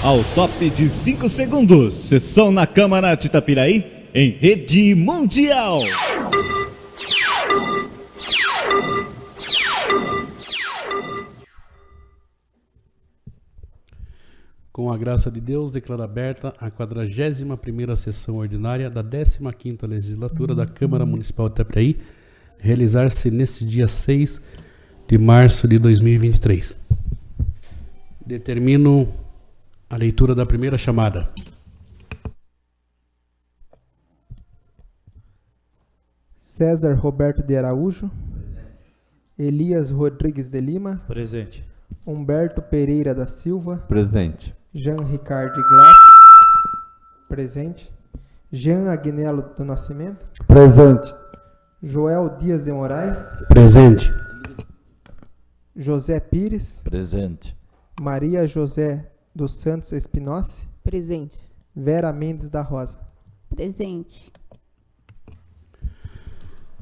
ao top de 5 segundos. Sessão na Câmara de Itapiraí, em rede mundial. Com a graça de Deus, declaro aberta a 41ª sessão ordinária da 15ª legislatura da Câmara Municipal de Itapiraí, realizar-se neste dia 6 de março de 2023. Determino a leitura da primeira chamada. César Roberto de Araújo. Presente. Elias Rodrigues de Lima. Presente. Humberto Pereira da Silva. Presente. Jean Ricardo Glass. Presente. Jean Agnello do Nascimento. Presente. Joel Dias de Moraes. Presente. José Pires. Presente. Maria José dos Santos Espinossi. Presente. Vera Mendes da Rosa. Presente.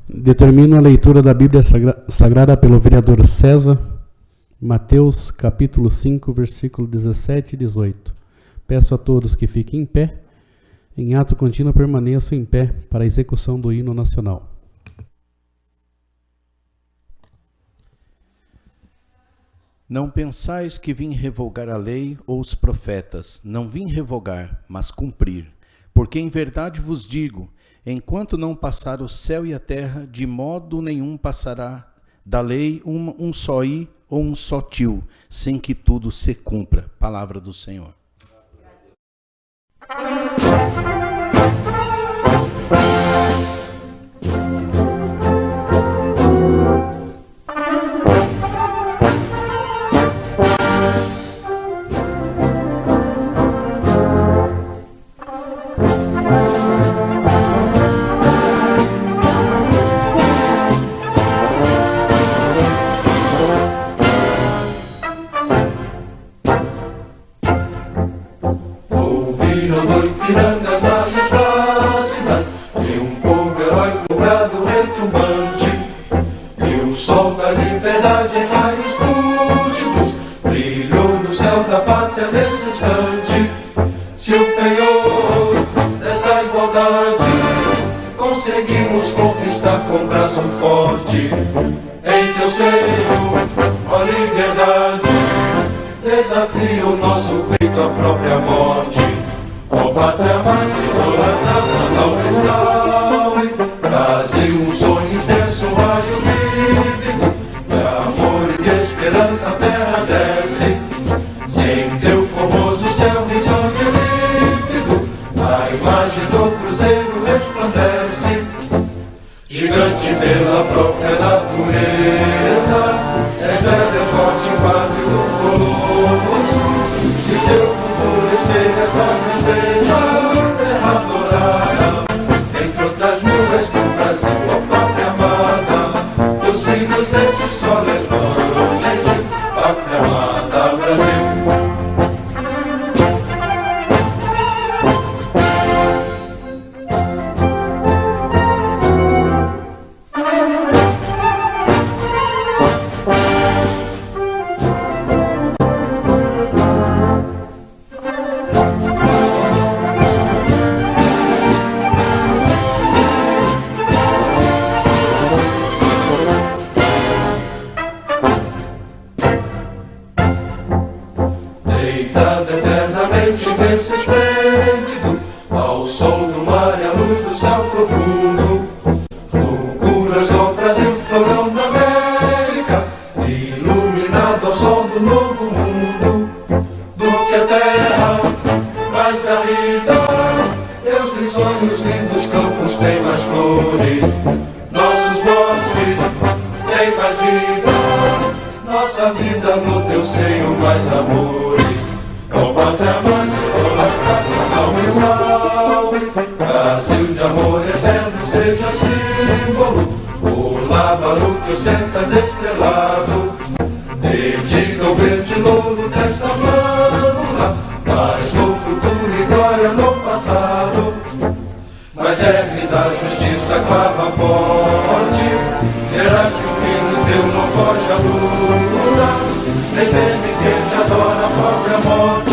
Determino a leitura da Bíblia Sagrada pelo vereador César. Mateus, capítulo 5, versículo 17 e 18. Peço a todos que fiquem em pé. Em ato contínuo permaneçam em pé para a execução do hino nacional. Não pensais que vim revogar a lei ou os profetas. Não vim revogar, mas cumprir. Porque em verdade vos digo, enquanto não passar o céu e a terra, de modo nenhum passará da lei um só i ou um só tio, sem que tudo se cumpra. Palavra do Senhor. Verás que o filho teu não foge à luta, nem teme quem te adora a própria morte.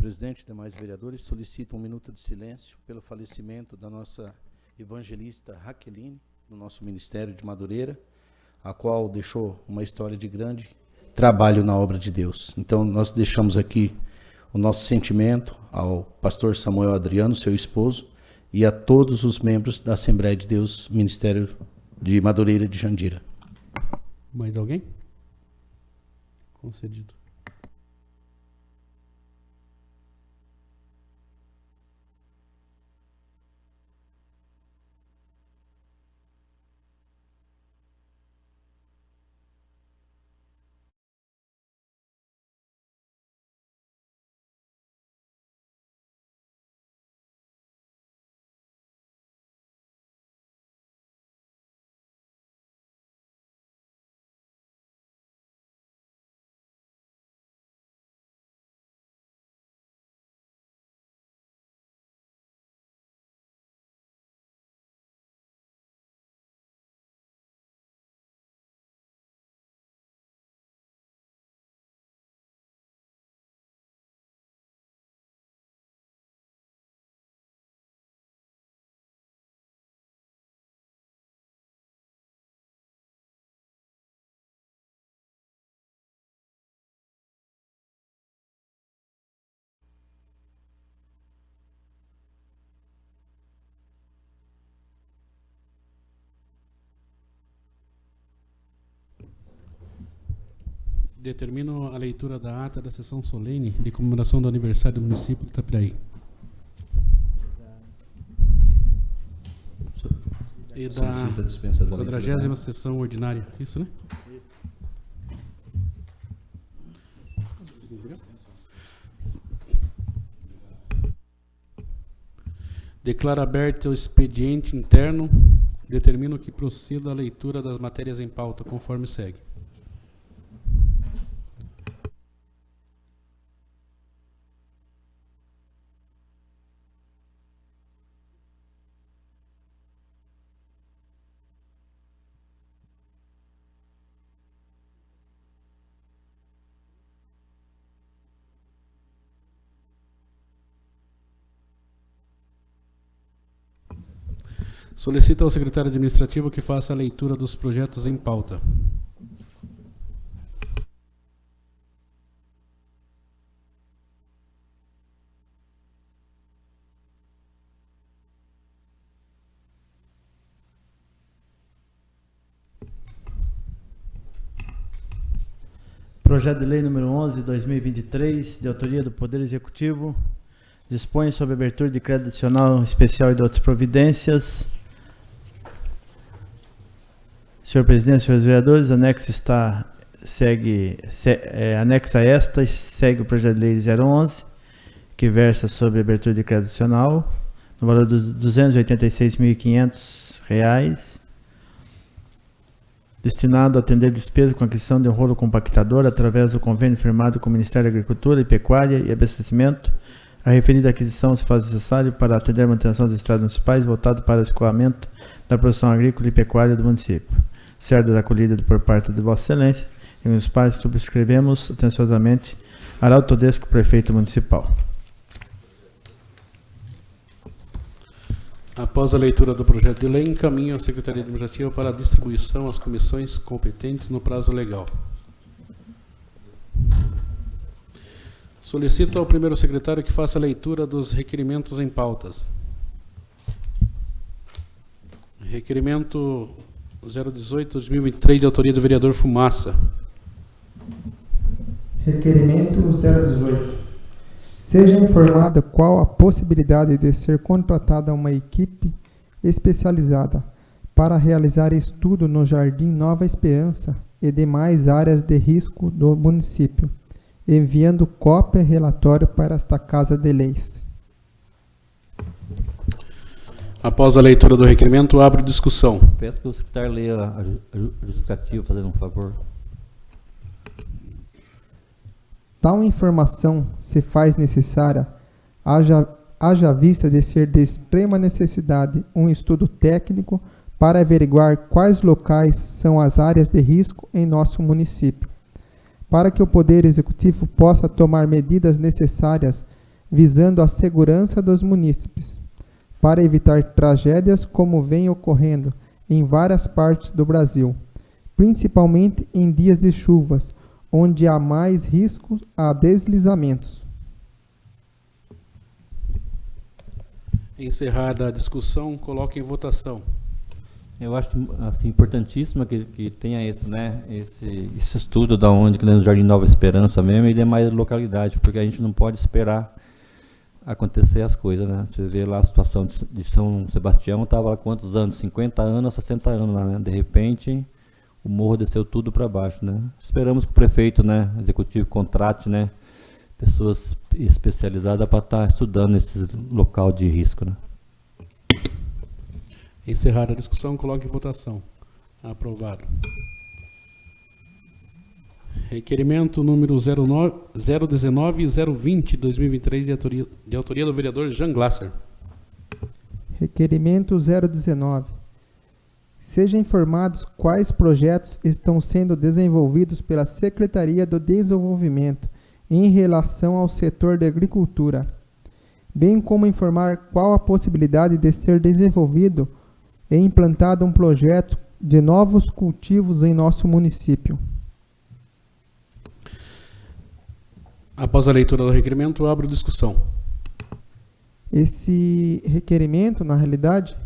presidente e demais vereadores, solicito um minuto de silêncio pelo falecimento da nossa evangelista Raqueline, no nosso Ministério de Madureira, a qual deixou uma história de grande trabalho na obra de Deus. Então, nós deixamos aqui o nosso sentimento ao pastor Samuel Adriano, seu esposo, e a todos os membros da Assembleia de Deus, Ministério de Madureira de Jandira. Mais alguém? Concedido. Determino a leitura da ata da sessão solene de comemoração do aniversário do município de Itapiraí. E da 40ª sessão ordinária. Isso, né? Declaro aberto o expediente interno. Determino que proceda a leitura das matérias em pauta, conforme segue. Solicita ao secretário administrativo que faça a leitura dos projetos em pauta. Projeto de Lei número 11/2023, de autoria do Poder Executivo, dispõe sobre abertura de crédito adicional especial e de outras providências. Senhor presidente, senhores vereadores, anexo anexa a esta segue o projeto de lei 011, que versa sobre abertura de crédito adicional, no valor de R$ 286.500, destinado a atender despesas com aquisição de um rolo compactador através do convênio firmado com o Ministério da Agricultura e Pecuária e Abastecimento. A referida aquisição se faz necessário para atender a manutenção das estradas municipais voltado para o escoamento da produção agrícola e pecuária do município. Certo acolhida por parte de Vossa Excelência, e nos pares subscrevemos atenciosamente Arauto Todesco, prefeito municipal. Após a leitura do projeto de lei, encaminho a Secretaria Administrativa para a distribuição às comissões competentes no prazo legal. Solicito ao primeiro secretário que faça a leitura dos requerimentos em pautas. Requerimento 018/2023, de autoria do vereador Fumaça. Requerimento 018. Seja informada qual a possibilidade de ser contratada uma equipe especializada para realizar estudo no Jardim Nova Esperança e demais áreas de risco do município, enviando cópia e relatório para esta Casa de Leis. Após a leitura do requerimento, abro discussão. Peço que o secretário leia a justificativa, fazendo um favor. Tal informação se faz necessária, haja vista de ser de extrema necessidade um estudo técnico para averiguar quais locais são as áreas de risco em nosso município, para que o Poder Executivo possa tomar medidas necessárias visando a segurança dos munícipes, para evitar tragédias como vem ocorrendo em várias partes do Brasil, principalmente em dias de chuvas, onde há mais risco a deslizamentos. Encerrada a discussão, coloque em votação. Eu acho assim importantíssimo que tenha esse estudo da onde, que no Jardim Nova Esperança mesmo, e demais localidade, porque a gente não pode esperar acontecer as coisas, né? Você vê lá a situação de São Sebastião, estava lá quantos anos? 50 anos, 60 anos lá, né? De repente, o morro desceu tudo para baixo, né? Esperamos que o prefeito, né, executivo, contrate, né, pessoas especializadas para estar estudando esse local de risco, né? Encerrada a discussão, coloque em votação. Aprovado. Requerimento número 019 e 020, 2023, de autoria do vereador Jean Glasser. Requerimento 019. Sejam informados quais projetos estão sendo desenvolvidos pela Secretaria do Desenvolvimento em relação ao setor da agricultura, bem como informar qual a possibilidade de ser desenvolvido e implantado um projeto de novos cultivos em nosso município. Após a leitura do requerimento, abro discussão. Esse requerimento, na realidade,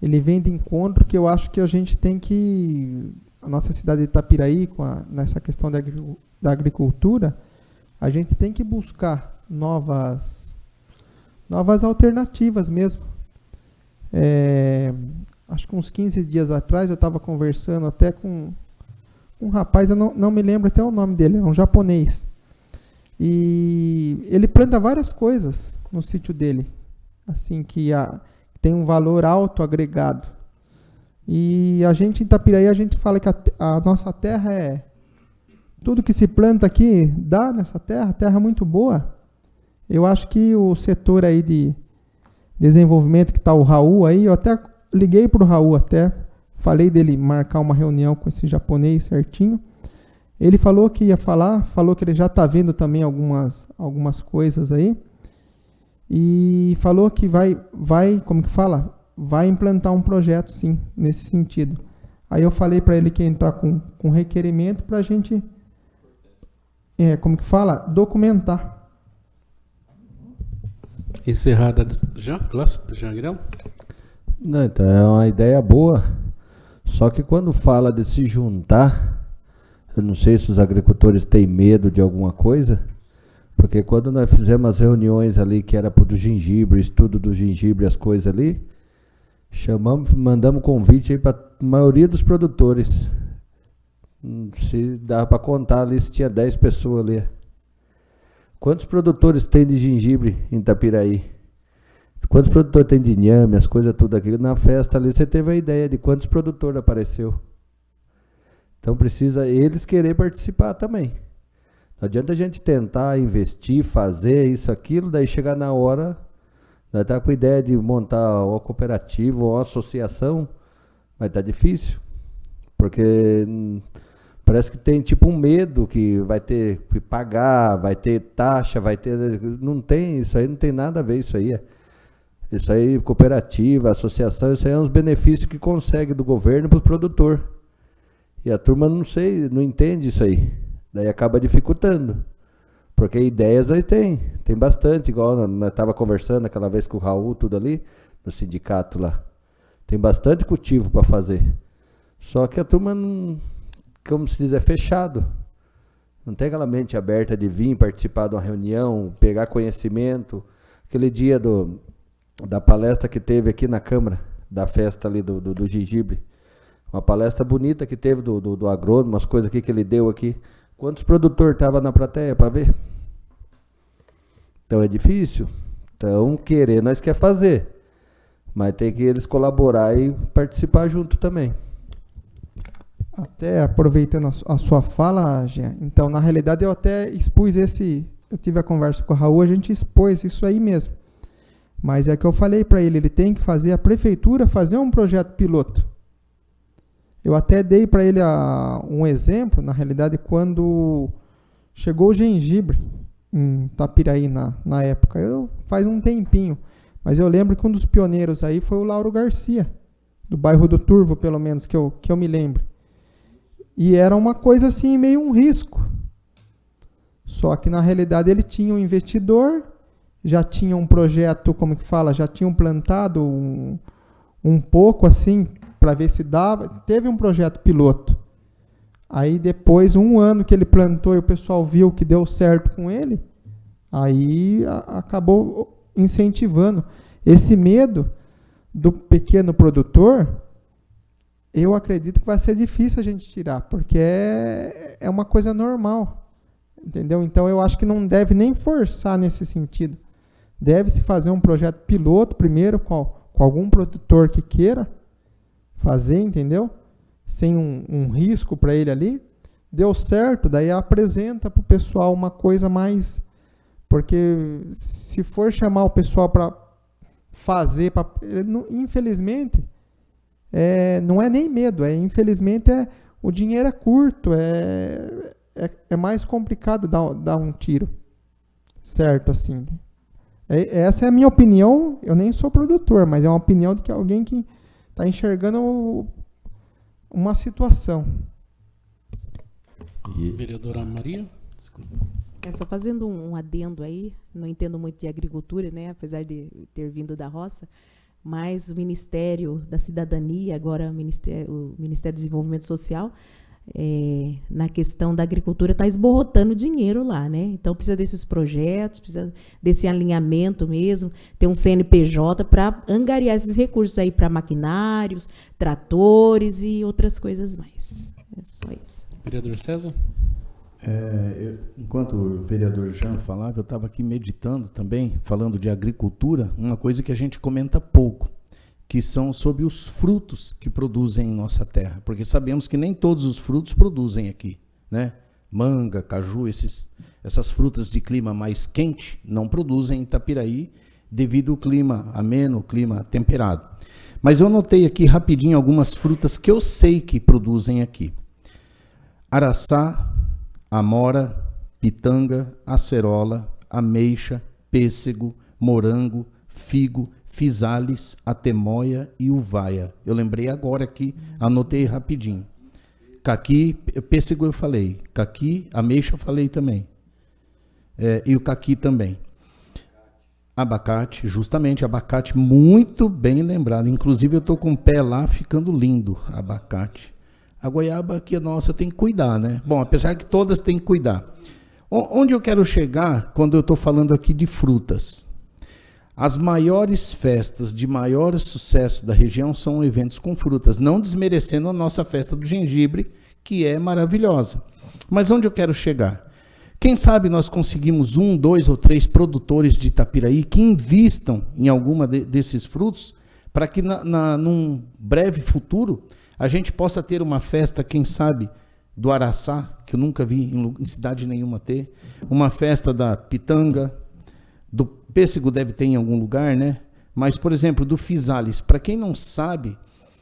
ele vem de encontro que eu acho que a gente tem que, a nossa cidade de Itapiraí, nessa questão da agricultura, a gente tem que buscar novas alternativas mesmo. Acho que uns 15 dias atrás eu estava conversando até com um rapaz, eu não me lembro até o nome dele, é um japonês. E ele planta várias coisas no sítio dele, assim, que tem um valor alto agregado. E a gente em Itapiraí, a gente fala que a nossa terra tudo que se planta aqui dá nessa terra, terra muito boa. Eu acho que o setor aí de desenvolvimento, que está o Raul aí, eu até liguei para o Raul, até falei dele marcar uma reunião com esse japonês certinho. Ele falou que ia falar, falou que ele já está vendo também algumas coisas aí. E falou que como que fala? Vai implantar um projeto, sim, nesse sentido. Aí eu falei para ele que ia entrar com requerimento para a gente, como que fala? Documentar. Encerrada. Jean Guilherme? Não, então é uma ideia boa, só que quando fala de se juntar, eu não sei se os agricultores têm medo de alguma coisa, porque quando nós fizemos as reuniões ali, que era do gengibre, estudo do gengibre, as coisas ali, mandamos convite aí para a maioria dos produtores. Se dá para contar ali, se tinha 10 pessoas ali. Quantos produtores tem de gengibre em Itapiraí? Quantos produtores tem de inhame, as coisas tudo aqui? Na festa ali você teve a ideia de quantos produtores apareceu. Então precisa eles querer participar também. Não adianta a gente tentar investir, fazer isso, aquilo, daí chegar na hora, nós tá com a ideia de montar uma cooperativa ou uma associação, mas tá difícil. Porque parece que tem tipo um medo que vai ter que pagar, vai ter taxa, vai ter... Não tem, isso aí não tem nada a ver, isso aí Isso aí, cooperativa, associação, isso aí é uns benefícios que consegue do governo para o produtor. E a turma não entende isso aí. Daí acaba dificultando. Porque ideias nós tem bastante, igual nós estávamos conversando aquela vez com o Raul, tudo ali, no sindicato lá. Tem bastante cultivo para fazer. Só que a turma não, como se diz, é fechado. Não tem aquela mente aberta de vir participar de uma reunião, pegar conhecimento. Aquele dia da palestra que teve aqui na Câmara, da festa ali do gengibre. Uma palestra bonita que teve do agrônomo, umas coisas aqui que ele deu aqui. Quantos produtores estavam na plateia para ver? Então é difícil. Então querer nós quer fazer. Mas tem que eles colaborar e participar junto também. Até aproveitando a sua fala, Jean, então na realidade eu até expus eu tive a conversa com o Raul, a gente expôs isso aí mesmo. Mas é que eu falei para ele tem que fazer, a prefeitura fazer um projeto piloto. Eu até dei para ele um exemplo, na realidade, quando chegou o gengibre. em Itapiraí na época. Faz um tempinho. Mas eu lembro que um dos pioneiros aí foi o Lauro Garcia, do bairro do Turvo, pelo menos, que eu me lembro. E era uma coisa assim, meio um risco. Só que na realidade ele tinha um investidor, já tinha um projeto, como que fala, já tinham plantado um pouco assim, para ver se dava. Teve um projeto piloto. Aí depois, 1 ano que ele plantou e o pessoal viu que deu certo com ele, aí acabou incentivando. Esse medo do pequeno produtor, eu acredito que vai ser difícil a gente tirar, porque é uma coisa normal, entendeu? Então eu acho que não deve nem forçar nesse sentido. Deve-se fazer um projeto piloto primeiro com algum produtor que queira fazer, entendeu? Sem um risco para ele ali. Deu certo, daí apresenta para o pessoal uma coisa mais... Porque se for chamar o pessoal para fazer, infelizmente, não é nem medo, infelizmente o dinheiro é curto, é mais complicado dar um tiro, certo, assim. Essa é a minha opinião, eu nem sou produtor, mas é uma opinião de que alguém que está enxergando uma situação. Vereadora Maria? Desculpa. Só fazendo um adendo aí, não entendo muito de agricultura, né, apesar de ter vindo da roça, mas o Ministério da Cidadania, agora o Ministério do Desenvolvimento Social, na questão da agricultura, está esborrotando dinheiro lá, né? Então precisa desses projetos, precisa desse alinhamento mesmo, ter um CNPJ para angariar esses recursos aí para maquinários, tratores e outras coisas mais. É só isso. Vereador César? Enquanto o vereador Jean falava, eu estava aqui meditando também, falando de agricultura, uma coisa que a gente comenta pouco, que são sobre os frutos que produzem em nossa terra, porque sabemos que nem todos os frutos produzem aqui, né? Manga, caju, essas frutas de clima mais quente não produzem em Itapiraí devido ao clima ameno, clima temperado. Mas eu notei aqui rapidinho algumas frutas que eu sei que produzem aqui. Araçá, amora, pitanga, acerola, ameixa, pêssego, morango, figo, fisales, atemoia e uvaia. Eu lembrei agora aqui, anotei rapidinho. Caqui, pêssego eu falei. Caqui, ameixa eu falei também. E o caqui também. Abacate, justamente, abacate muito bem lembrado. Inclusive eu estou com o pé lá ficando lindo, abacate. A goiaba aqui, nossa, tem que cuidar, né? Bom, apesar que todas têm que cuidar. Onde eu quero chegar quando eu estou falando aqui de frutas? As maiores festas de maior sucesso da região são eventos com frutas, não desmerecendo a nossa festa do gengibre, que é maravilhosa. Mas onde eu quero chegar? Quem sabe nós conseguimos 1, 2 ou 3 produtores de Itapiraí que invistam em alguma desses frutos, para que num breve futuro a gente possa ter uma festa, quem sabe, do araçá, que eu nunca vi em cidade nenhuma ter, uma festa da pitanga, do pêssego deve ter em algum lugar, né? Mas, por exemplo, do fisales. Para quem não sabe,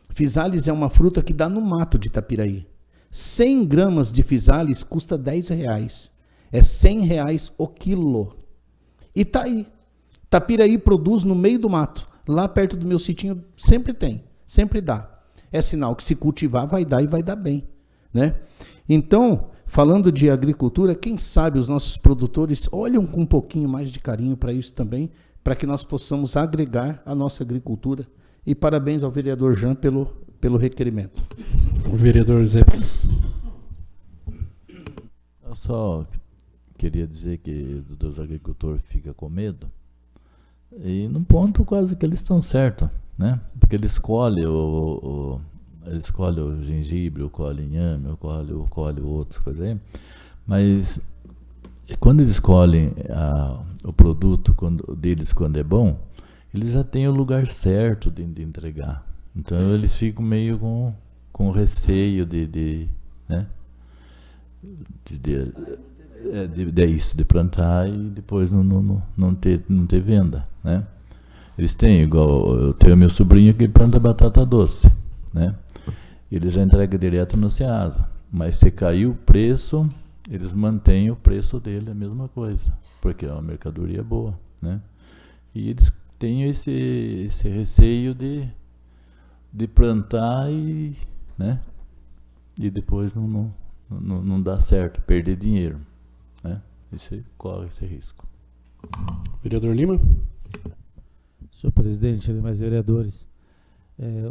fisales é uma fruta que dá no mato de Itapiraí. 100 gramas de fisales custa R$10. É R$100 o quilo. E tá aí. Itapiraí produz no meio do mato. Lá perto do meu sitinho sempre tem, sempre dá. É sinal que se cultivar vai dar e vai dar bem, né? Então, falando de agricultura, quem sabe os nossos produtores olham com um pouquinho mais de carinho para isso também, para que nós possamos agregar a nossa agricultura. E parabéns ao vereador Jean pelo requerimento. O vereador Zé Pires. Eu só queria dizer que os agricultores ficam com medo. E num ponto quase que eles estão certos, né? Porque ele escolhe o gengibre, ou colhe inhame, ou colhe outras coisas aí. Mas quando eles escolhem o produto deles quando é bom, eles já têm o lugar certo de entregar. Então eles ficam meio com receio de plantar e depois não ter venda, né? Eles têm, igual eu tenho meu sobrinho que planta batata doce, né? Ele já entrega direto no Ceasa, mas se caiu o preço, eles mantêm o preço dele a mesma coisa, porque é uma mercadoria boa, né? E eles têm esse receio de plantar né? E depois não dá certo, perder dinheiro, né? Isso corre esse risco. Vereador Lima? Senhor presidente, demais vereadores,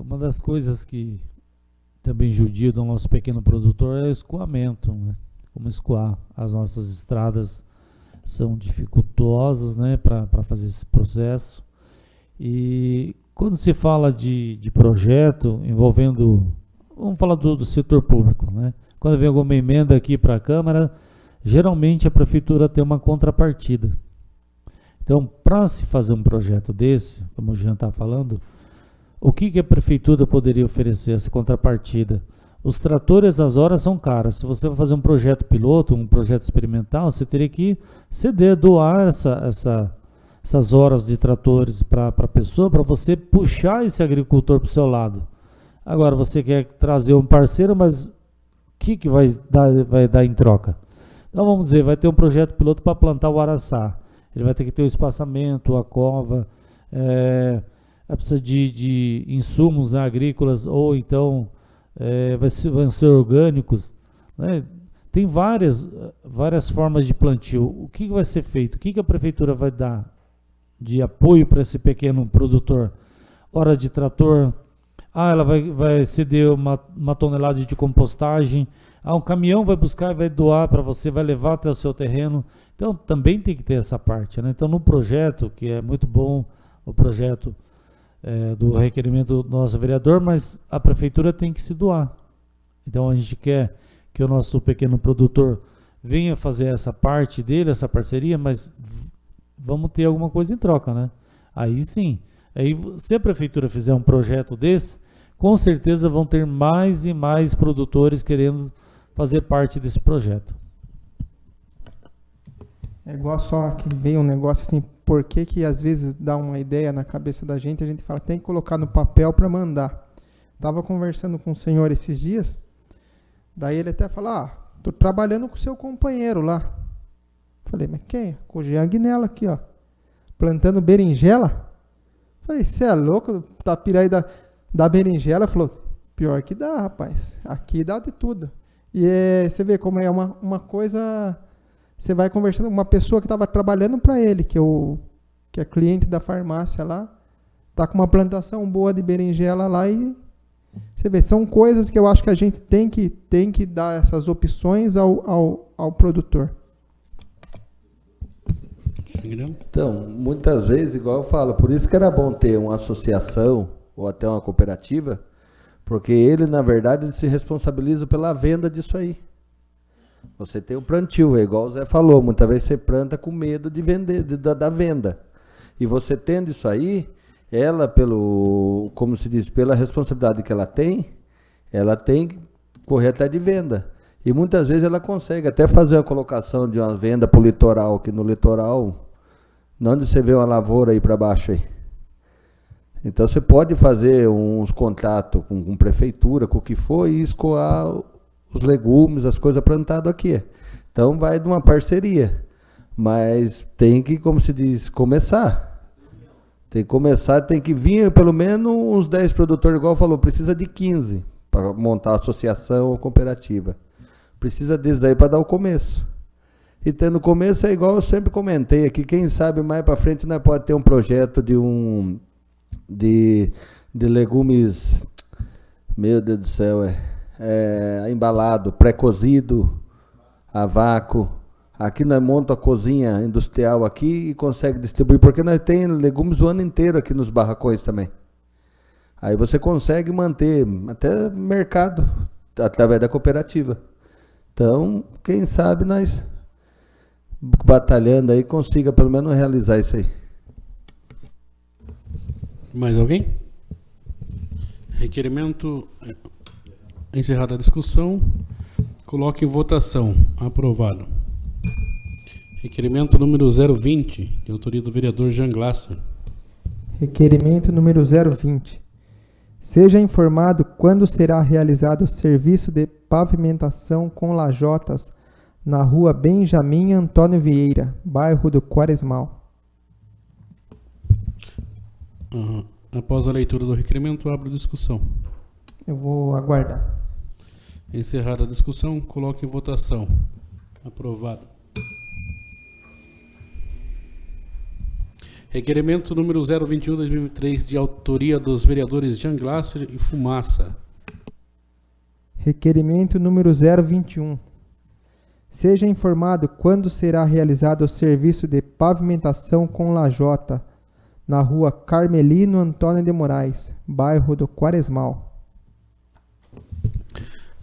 uma das coisas que também judia do nosso pequeno produtor é o escoamento, né? Como escoar. As nossas estradas são dificultosas, né, para fazer esse processo. E quando se fala de projeto envolvendo, vamos falar do setor público, né? Quando vem alguma emenda aqui para a Câmara, geralmente a Prefeitura tem uma contrapartida. Então, para se fazer um projeto desse, como o Jean está falando, o que a Prefeitura poderia oferecer essa contrapartida? Os tratores, as horas são caras. Se você vai fazer um projeto piloto, um projeto experimental, você teria que ceder, doar essas horas de tratores para a pessoa, para você puxar esse agricultor para o seu lado. Agora, você quer trazer um parceiro, mas o que vai dar em troca? Então, vamos dizer, vai ter um projeto piloto para plantar o araçá. Ele vai ter que ter o espaçamento, a cova, precisa de insumos agrícolas, ou então vão ser orgânicos, né? Tem várias formas de plantio. O que vai ser feito? O que a Prefeitura vai dar de apoio para esse pequeno produtor? Hora de trator, ela vai ceder uma tonelada de compostagem, um caminhão vai buscar e vai doar para você, vai levar até o seu terreno. Então também tem que ter essa parte, né? Então no projeto, que é muito bom, o projeto do requerimento do nosso vereador, mas a Prefeitura tem que se doar. Então a gente quer que o nosso pequeno produtor venha fazer essa parte dele, essa parceria, mas vamos ter alguma coisa em troca, né? Aí sim, se a Prefeitura fizer um projeto desse, com certeza vão ter mais e mais produtores querendo fazer parte desse projeto. É igual só que veio um negócio assim, por que às vezes dá uma ideia na cabeça da gente, a gente fala, tem que colocar no papel para mandar. Estava conversando com o senhor esses dias, daí ele até falou, tô trabalhando com o seu companheiro lá. Falei, mas quem? Com o Jean Guinella aqui, ó, plantando berinjela. Falei, você é louco, tá piraí da berinjela? Falou, pior que dá, rapaz, aqui dá de tudo. E você vê como é uma coisa... Você vai conversando com uma pessoa que estava trabalhando para ele, que é cliente da farmácia lá, está com uma plantação boa de berinjela lá e você vê, são coisas que eu acho que a gente tem que dar essas opções ao produtor. Então, muitas vezes, igual eu falo, por isso que era bom ter uma associação ou até uma cooperativa, porque ele, na verdade, ele se responsabiliza pela venda disso aí. Você tem o plantio, igual o Zé falou, muitas vezes você planta com medo de vender, da venda. E você tendo isso aí, ela, como se diz, pela responsabilidade que ela tem que correr atrás de venda. E muitas vezes ela consegue até fazer a colocação de uma venda para o litoral, que no litoral, onde você vê uma lavoura aí para baixo aí. Então você pode fazer uns contratos com prefeitura, com o que for, e escoar os legumes, as coisas plantadas aqui. Então vai de uma parceria. Mas tem que, como se diz, começar. Tem que começar, tem que vir pelo menos uns 10 produtores, igual falou, precisa de 15 para montar a associação ou cooperativa. Precisa desses aí para dar o começo. E tendo começo é igual eu sempre comentei aqui, quem sabe mais para frente nós pode ter um projeto de legumes, meu Deus do céu, embalado, pré-cozido, a vácuo. Aqui nós montamos a cozinha industrial aqui e consegue distribuir, porque nós temos legumes o ano inteiro aqui nos barracões também. Aí você consegue manter até mercado através da cooperativa. Então, quem sabe nós, batalhando aí, consiga pelo menos realizar isso aí. Mais alguém? Requerimento... Encerrada a discussão, coloque em votação. Aprovado. Requerimento número 020, de autoria do vereador Jean Glasser. Requerimento número 020. Seja informado quando será realizado o serviço de pavimentação com lajotas na rua Benjamin Antônio Vieira, bairro do Quaresmal. Após a leitura do requerimento, abro discussão. Eu vou aguardar. Encerrada a discussão, coloque em votação. Aprovado. Requerimento número 021/2023, de autoria dos vereadores Jean Glasser e Fumaça. Requerimento número 021. Seja informado quando será realizado o serviço de pavimentação com lajota na rua Carmelino Antônio de Moraes, bairro do Quaresmal.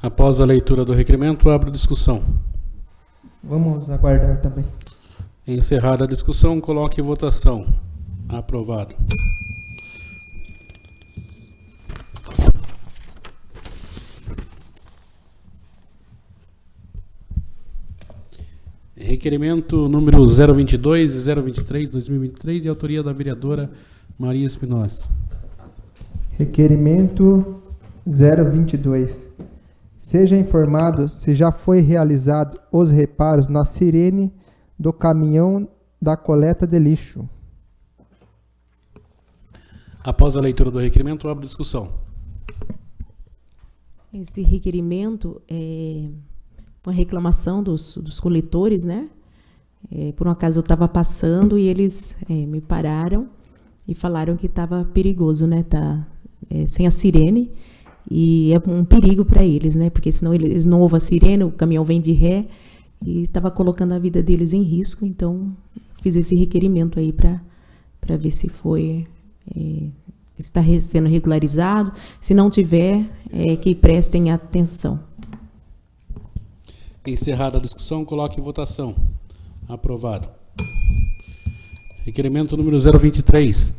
Após a leitura do requerimento, abro discussão. Vamos aguardar também. Encerrada a discussão, coloque em votação. Aprovado. Requerimento número 022 e 023/2023, de autoria da vereadora Maria Espinosa. Requerimento 022. Seja informado se já foi realizado os reparos na sirene do caminhão da coleta de lixo. Após a leitura do requerimento, abro discussão. Esse requerimento é uma reclamação dos coletores, né? Por um acaso eu estava passando e eles me pararam e falaram que estava perigoso, né? Tá sem a sirene e é um perigo para eles, né? Porque senão eles não ouvem a sirene, o caminhão vem de ré e estava colocando a vida deles em risco. Então fiz esse requerimento aí para ver se foi está sendo regularizado. Se não tiver, que prestem atenção. Encerrada a discussão, coloque em votação. Aprovado. Requerimento número 023.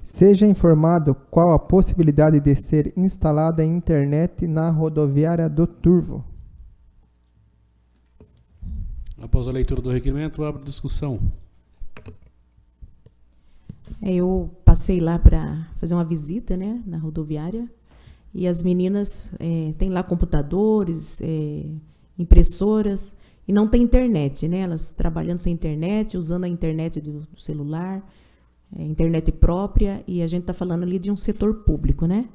Seja informado qual a possibilidade de ser instalada a internet na rodoviária do Turvo. Após a leitura do requerimento, abro discussão. Eu passei lá para fazer uma visita, né, na rodoviária, e as meninas têm lá computadores, impressoras, e não tem internet, né? Elas trabalhando sem internet, usando a internet do celular, internet própria, e a gente está falando ali de um setor público, né?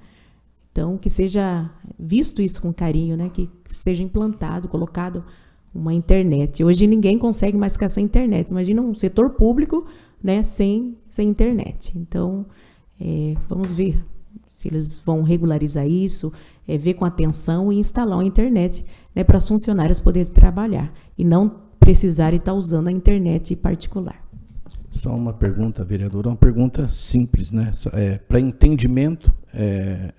Então, que seja visto isso com carinho, né? Que seja implantado, colocado uma internet. Hoje ninguém consegue mais ficar sem internet. Imagina um setor público, né, sem internet. Então, vamos ver se eles vão regularizar isso, ver com atenção e instalar uma internet, né, para as funcionárias poderem trabalhar e não precisarem estar usando a internet particular. Só uma pergunta, vereadora, uma pergunta simples, né? Para entendimento,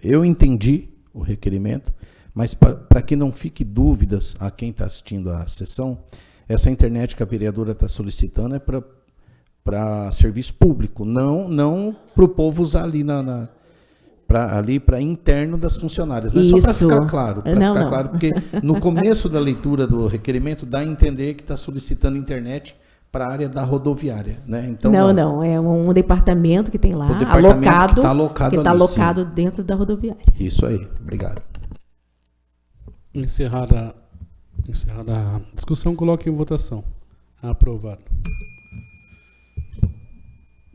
eu entendi o requerimento, mas para que não fique dúvidas a quem está assistindo à sessão, essa internet que a vereadora está solicitando é para serviço público, não para o povo usar ali para interno das funcionárias, né? Só para ficar claro, claro, porque no começo da leitura do requerimento dá a entender que está solicitando internet para a área da rodoviária, né? Então, não, é um departamento que tem lá, que está alocado dentro da rodoviária. Isso aí, obrigado. Encerrada a discussão, coloque em votação. Aprovado.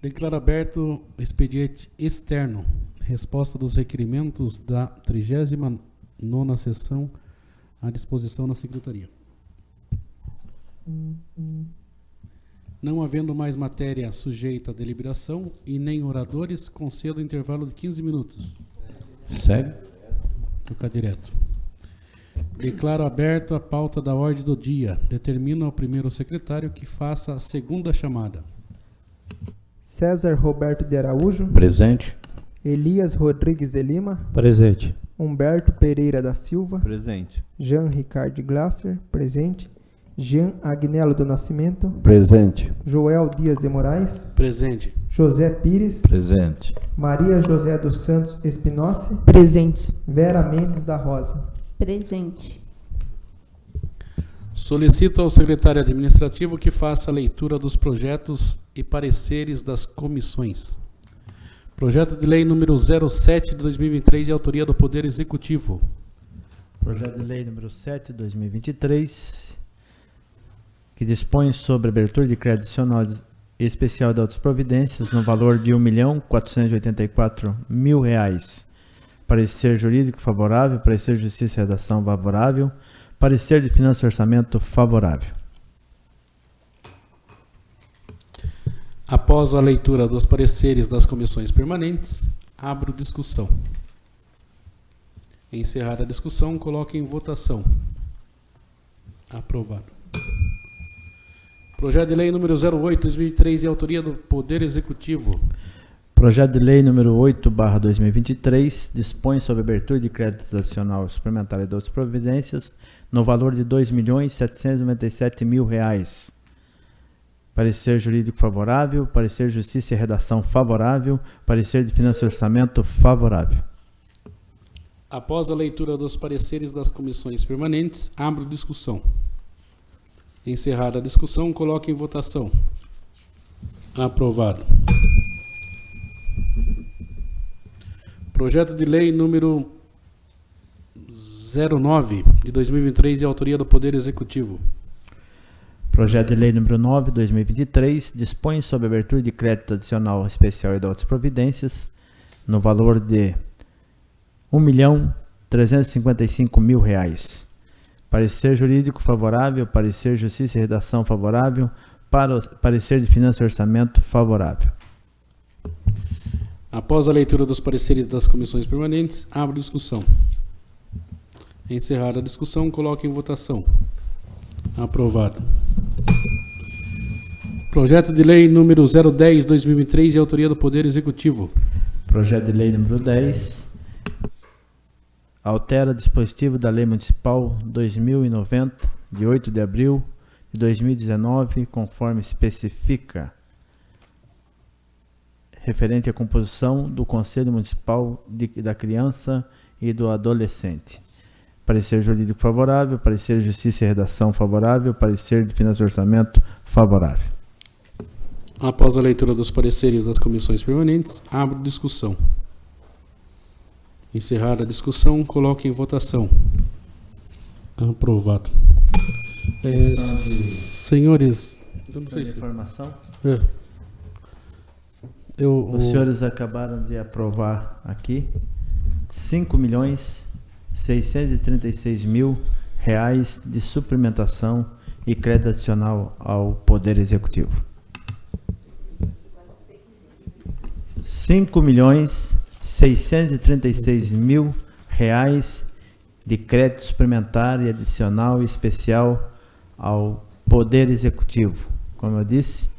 Declaro aberto expediente externo. Resposta dos requerimentos da 39ª sessão à disposição na Secretaria. Não havendo mais matéria sujeita à deliberação e nem oradores, concedo intervalo de 15 minutos. Segue. Tocar direto. Declaro aberto a pauta da ordem do dia. Determino ao primeiro secretário que faça a segunda chamada. César Roberto de Araújo. Presente. Elias Rodrigues de Lima. Presente. Humberto Pereira da Silva. Presente. Jean Ricardo Glasser. Presente. Jean Agnello do Nascimento. Presente. Joel Dias de Moraes. Presente. José Pires. Presente. Maria José dos Santos Espinossi. Presente. Vera Mendes da Rosa. Presente. Solicito ao secretário administrativo que faça a leitura dos projetos e pareceres das comissões. Projeto de lei número 07 de 2023, de autoria do Poder Executivo. Projeto de lei número 7, 2023, que dispõe sobre abertura de crédito adicional especial de outras providências no valor de R$ 1.484.000. Parecer jurídico favorável, parecer de justiça e redação favorável, parecer de finanças e orçamento favorável. Após a leitura dos pareceres das comissões permanentes, abro discussão. Encerrada a discussão, coloque em votação. Aprovado. Projeto de lei número 08/2003, de autoria do Poder Executivo. Projeto de lei número 8/2023 dispõe sobre abertura de crédito adicional suplementar e de outras providências no valor de R$ 2.797.000. Parecer jurídico favorável, parecer de justiça e redação favorável, parecer de finanças e orçamento favorável. Após a leitura dos pareceres das comissões permanentes, abro discussão. Encerrada a discussão, coloque em votação. Aprovado. Projeto de lei número 09 de 2023, de autoria do Poder Executivo. Projeto de lei número 9, 2023, dispõe sobre abertura de crédito adicional especial e de outras providências no valor de R$ 1.355.000. Parecer jurídico favorável, parecer justiça e redação favorável, parecer de finanças e orçamento favorável. Após a leitura dos pareceres das comissões permanentes, abro discussão. Encerrada a discussão, coloque em votação. Aprovado. Projeto de lei número 010/2023, de autoria do Poder Executivo. Projeto de lei número 10 altera dispositivo da Lei Municipal 2090, de 8 de abril de 2019, conforme especifica, referente à composição do Conselho Municipal da Criança e do Adolescente. Parecer jurídico favorável, parecer de justiça e redação favorável, parecer de finanças e orçamento favorável. Após a leitura dos pareceres das comissões permanentes, abro discussão. Encerrada a discussão, coloque em votação. Aprovado. Senhores, eu não sei se... informação. Os senhores acabaram de aprovar aqui R$ 5.636.000 de suplementação e crédito adicional ao Poder Executivo. R$ 5.636.000 de crédito suplementar e adicional e especial ao Poder Executivo. Como eu disse,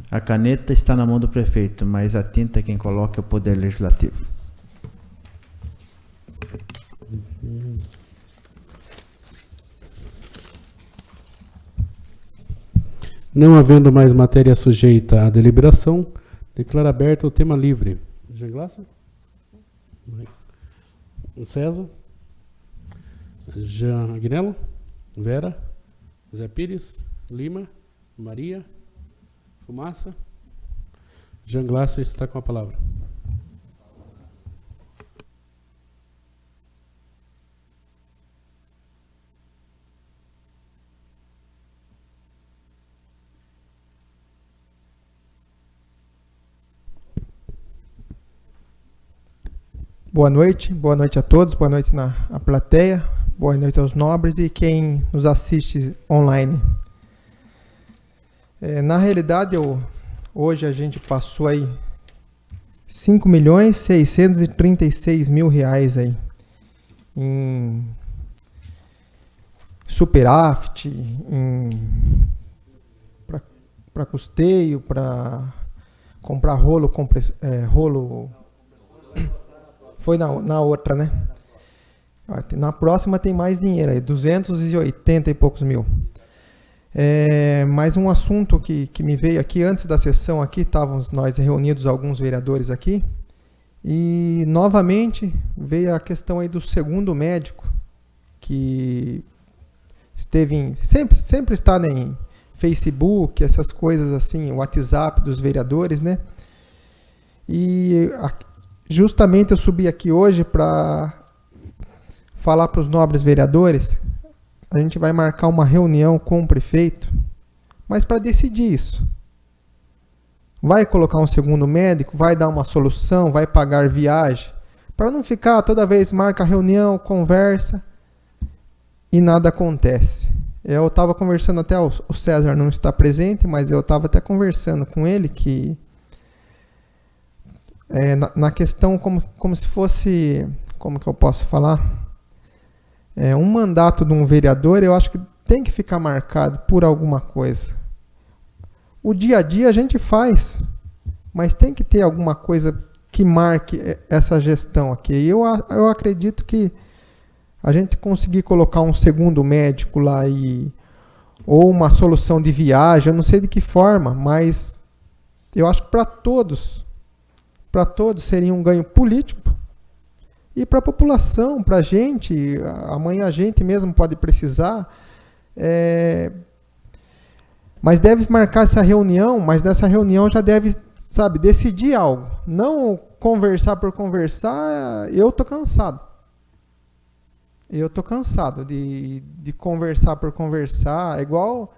a caneta está na mão do prefeito, mas a tinta quem coloca é o Poder Legislativo. Não havendo mais matéria sujeita à deliberação, declaro aberto o tema livre. Jean Glasser? César? Jean Agnello? Vera? Zé Pires? Lima? Maria? Fumaça? Jean Glasser está com a palavra. Boa noite a todos, boa noite na plateia, boa noite aos nobres e quem nos assiste online. Na realidade, hoje a gente passou aí R$ 5.636.000 aí em superávit, para custeio, para comprar rolo, foi na outra, né? Na próxima tem mais dinheiro aí, 280 e poucos mil. Mais um assunto que me veio aqui antes da sessão aqui, estávamos nós reunidos, alguns vereadores aqui, e novamente veio a questão aí do segundo médico, que esteve sempre está em Facebook, essas coisas assim, o WhatsApp dos vereadores, né? E justamente eu subi aqui hoje para falar para os nobres vereadores, a gente vai marcar uma reunião com o prefeito, mas para decidir isso. Vai colocar um segundo médico, vai dar uma solução, vai pagar viagem, para não ficar toda vez marca reunião, conversa e nada acontece. Eu estava conversando até, o César não está presente, mas eu estava até conversando com ele que na questão como se fosse, como que eu posso falar? Um mandato de um vereador, eu acho que tem que ficar marcado por alguma coisa. O dia a dia a gente faz, mas tem que ter alguma coisa que marque essa gestão aqui. Eu acredito que a gente conseguir colocar um segundo médico lá ou uma solução de viagem, eu não sei de que forma, mas eu acho que para todos seria um ganho político e para a população, para a gente, amanhã a gente mesmo pode precisar, mas deve marcar essa reunião, mas nessa reunião já deve, decidir algo, não conversar por conversar. Eu tô cansado de conversar por conversar, é igual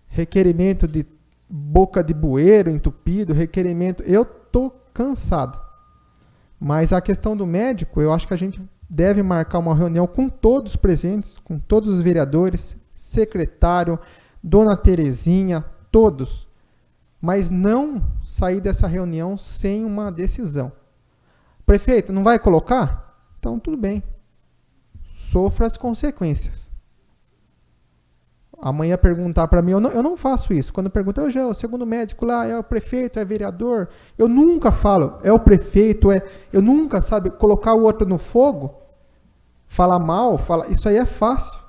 requerimento de boca de bueiro entupido, requerimento, eu tô cansado. Mas a questão do médico, eu acho que a gente deve marcar uma reunião com todos os presentes, com todos os vereadores, secretário, Dona Terezinha, todos, mas não sair dessa reunião sem uma decisão. Prefeito, não vai colocar? Então tudo bem. Sofra as consequências. Amanhã perguntar para mim, eu não faço isso. Quando pergunta, o segundo médico lá é o prefeito, é vereador, eu nunca falo, é o prefeito, eu nunca, colocar o outro no fogo, falar mal, isso aí é fácil.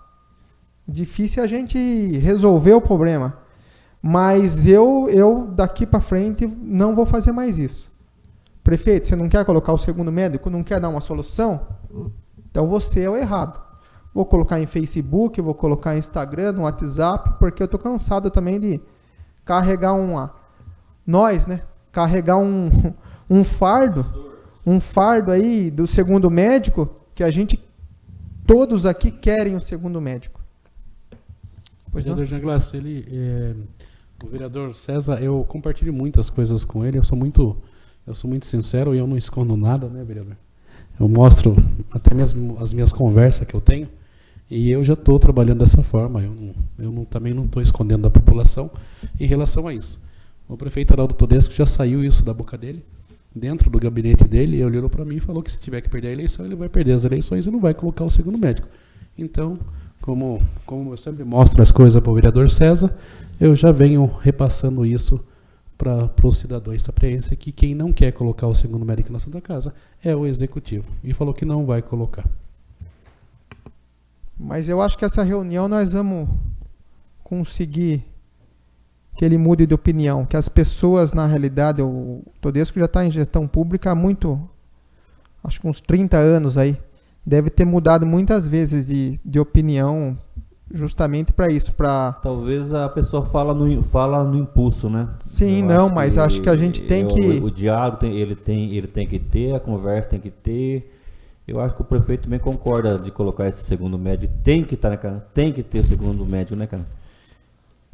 Difícil a gente resolver o problema. Mas eu daqui para frente não vou fazer mais isso. Prefeito, você não quer colocar o segundo médico, não quer dar uma solução? Então você é o errado. Vou colocar em Facebook, vou colocar em Instagram, no WhatsApp, porque eu estou cansado também de carregar carregar um fardo aí do segundo médico, que todos aqui querem o segundo médico. Pois vereador Jean Glass, o vereador César, eu compartilho muitas coisas com ele, eu sou muito sincero e eu não escondo nada, né, vereador? Eu mostro até mesmo as minhas conversas que eu tenho e eu já estou trabalhando dessa forma, também não estou escondendo da população em relação a isso. O prefeito Araldo Todesco já saiu isso da boca dele, dentro do gabinete dele, ele olhou para mim e falou que se tiver que perder a eleição, ele vai perder as eleições e não vai colocar o segundo médico. Então, como eu sempre mostro as coisas para o vereador César, eu já venho repassando isso para os cidadãos tapirenses, que quem não quer colocar o segundo médico na Santa Casa é o executivo. E falou que não vai colocar. Mas eu acho que essa reunião nós vamos conseguir que ele mude de opinião, que as pessoas, na realidade, o Todesco já está em gestão pública há acho que uns 30 anos aí, deve ter mudado muitas vezes de opinião, justamente para isso, Talvez a pessoa fala no impulso, né? Sim, mas acho que a gente tem que... O diálogo ele tem que ter, a conversa tem que ter. Eu acho que o prefeito também concorda de colocar esse segundo médico. Tem que estar, né, cara? Tem que ter o segundo médico, né, cara?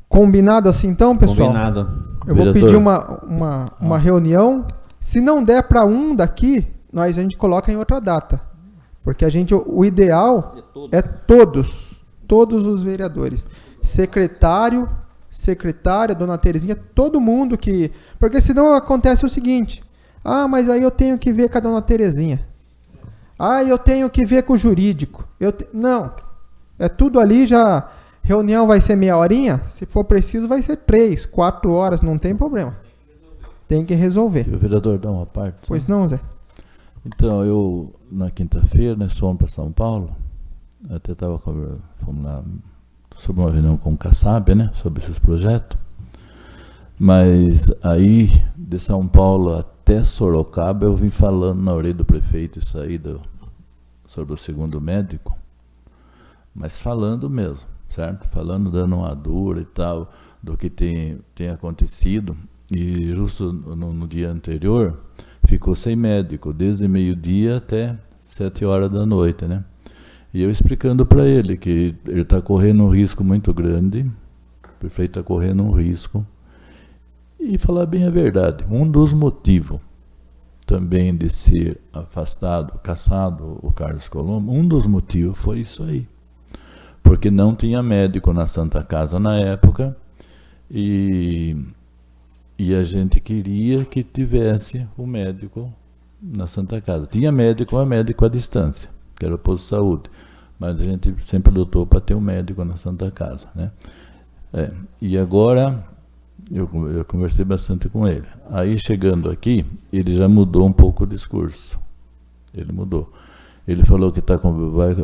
Combinado assim então, pessoal? Combinado. Eu vou pedir uma reunião. Se não der para um daqui, a gente coloca em outra data. Porque o ideal é todos os vereadores, secretária, Dona Terezinha, todo mundo que... Porque senão acontece o seguinte, mas aí eu tenho que ver com a Dona Terezinha, eu tenho que ver com o jurídico, não, é tudo ali já, reunião vai ser meia horinha, se for preciso vai ser 3, 4 horas, não tem problema, tem que resolver. E o vereador dá uma parte? Pois não, Zé? Então, eu, na quinta-feira, nós fomos para São Paulo, até fomos lá sobre uma reunião com o Kassab, né, sobre esses projetos, mas aí de São Paulo até Sorocaba eu vim falando na orelha do prefeito isso aí sobre o segundo médico, mas falando mesmo, certo? Falando, dando uma dura e tal, do que tem acontecido, e justo no dia anterior ficou sem médico, desde meio-dia até 7 horas da noite, né? E eu explicando para ele que ele está correndo um risco muito grande, o prefeito está correndo um risco. E falar bem a verdade, um dos motivos também de ser afastado, cassado o Carlos Colombo, um dos motivos foi isso aí. Porque não tinha médico na Santa Casa na época e a gente queria que tivesse o médico na Santa Casa. Tinha médico, mas médico à distância, que era o posto de saúde. Mas a gente sempre lutou para ter um médico na Santa Casa, né? E agora, eu conversei bastante com ele. Aí, chegando aqui, ele já mudou um pouco o discurso. Ele mudou. Ele falou que vai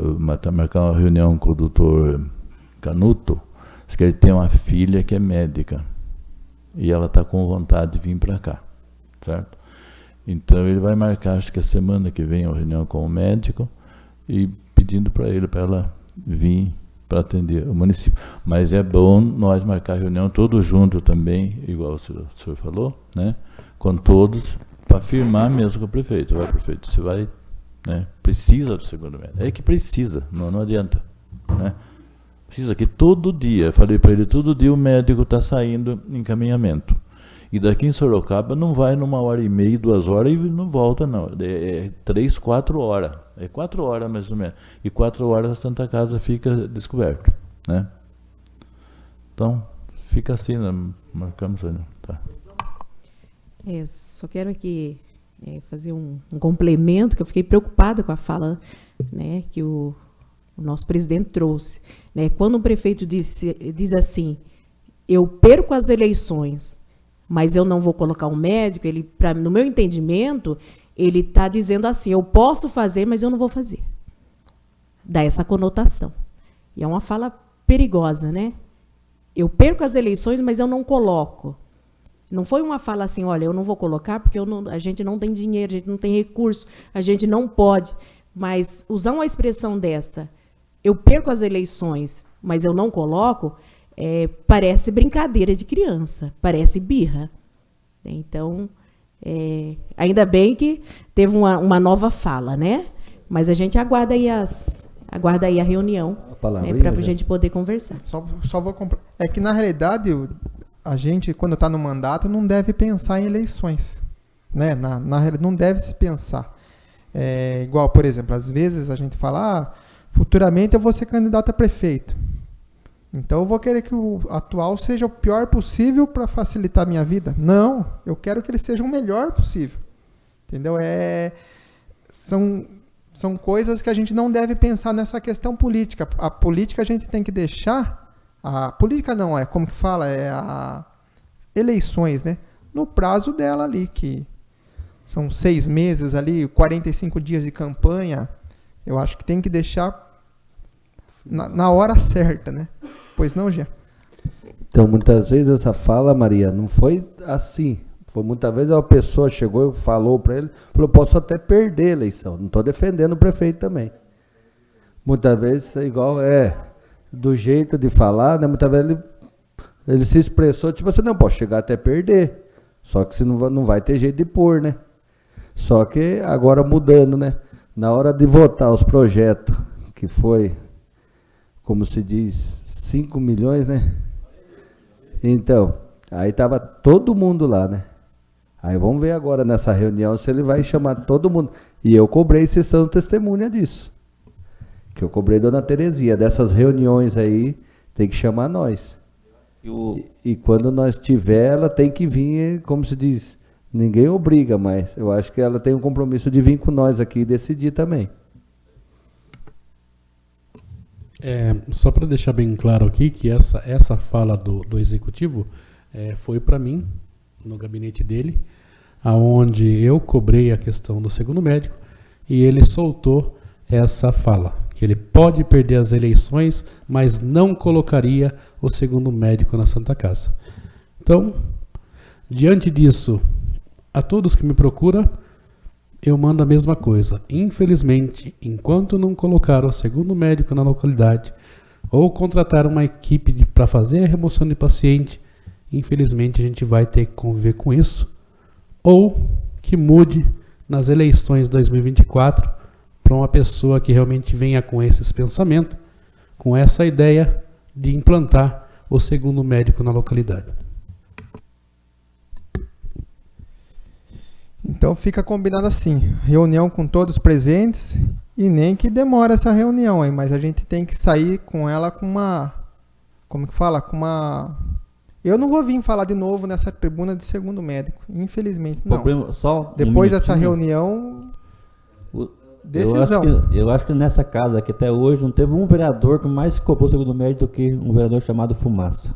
marcar uma reunião com o doutor Canuto, diz que ele tem uma filha que é médica. E ela está com vontade de vir para cá, certo? Então ele vai marcar, acho que a semana que vem, uma reunião com o médico e pedindo para ela vir para atender o município. Mas é bom nós marcar a reunião todos juntos também, igual o senhor falou, né? Com todos, para firmar mesmo com o prefeito. Vai, prefeito, você vai, né? Precisa do segundo médico. É que precisa, não adianta, né? Precisa que todo dia, eu falei para ele, todo dia o médico está saindo em encaminhamento. E daqui em Sorocaba não vai numa hora e meia, 2 horas e não volta, não. É 3, 4 horas. É 4 horas mais ou menos. E 4 horas a Santa Casa fica descoberta, né? Então, fica assim, né? Marcamos aí, né? Tá. Só quero aqui fazer um complemento, que eu fiquei preocupada com a fala, né, que o nosso presidente trouxe. Né? Quando o prefeito diz assim, eu perco as eleições, mas eu não vou colocar um médico, no meu entendimento, ele está dizendo assim, eu posso fazer, mas eu não vou fazer. Dá essa conotação. E é uma fala perigosa, né? Eu perco as eleições, mas eu não coloco. Não foi uma fala assim, olha, eu não vou colocar porque a gente não tem dinheiro, a gente não tem recurso, a gente não pode. Mas usar uma expressão dessa, eu perco as eleições, mas eu não coloco, parece brincadeira de criança, parece birra. Então, ainda bem que teve uma nova fala, né? Mas a gente aguarda aí a reunião, né, para a gente poder conversar. Só vou comprar. É que, na realidade, a gente, quando está no mandato, não deve pensar em eleições. Né? Na realidade, não deve se pensar. Igual, por exemplo, às vezes a gente fala, futuramente eu vou ser candidato a prefeito. Então eu vou querer que o atual seja o pior possível para facilitar a minha vida? Não, eu quero que ele seja o melhor possível. Entendeu? São coisas que a gente não deve pensar nessa questão política. A política a gente tem que deixar... A política não, como que fala? Eleições, né? No prazo dela ali, que são 6 meses ali, 45 dias de campanha. Eu acho que tem que deixar na hora certa, né? Pois não, Jean? Então, muitas vezes essa fala, Maria, não foi assim. Foi muitas vezes uma pessoa chegou e falou para ele, falou, posso até perder a eleição. Não estou defendendo o prefeito também. Muitas vezes é igual, do jeito de falar, né? Muitas vezes ele se expressou, tipo assim, não, posso chegar até perder. Só que você não vai ter jeito de pôr, né? Só que agora mudando, né? Na hora de votar os projetos, que foi, como se diz, 5 milhões, né? Então, aí estava todo mundo lá, né? Aí vamos ver agora nessa reunião se ele vai chamar todo mundo. E eu cobrei sessão testemunha disso. Que eu cobrei Dona Terezinha. Dessas reuniões aí, tem que chamar nós. E quando nós tiver, ela tem que vir, como se diz, ninguém obriga, mas eu acho que ela tem um compromisso de vir com nós aqui e decidir também. Só para deixar bem claro aqui que essa fala do executivo foi para mim, no gabinete dele, aonde eu cobrei a questão do segundo médico e ele soltou essa fala, que ele pode perder as eleições, mas não colocaria o segundo médico na Santa Casa. Então, diante disso, a todos que me procuram, eu mando a mesma coisa. Infelizmente, enquanto não colocar o segundo médico na localidade ou contratar uma equipe para fazer a remoção de paciente, infelizmente a gente vai ter que conviver com isso, ou que mude nas eleições de 2024, para uma pessoa que realmente venha com esses pensamentos, com essa ideia de implantar o segundo médico na localidade. Então fica combinado assim, reunião com todos presentes, e nem que demore essa reunião aí, mas a gente tem que sair com ela com uma, como que fala, com uma... Eu não vou vir falar de novo nessa tribuna de segundo médico, infelizmente não. Problema, só depois dessa reunião, decisão. Eu acho que nessa casa aqui até hoje não teve um vereador que mais cobrou o segundo médico do que um vereador chamado Fumaça.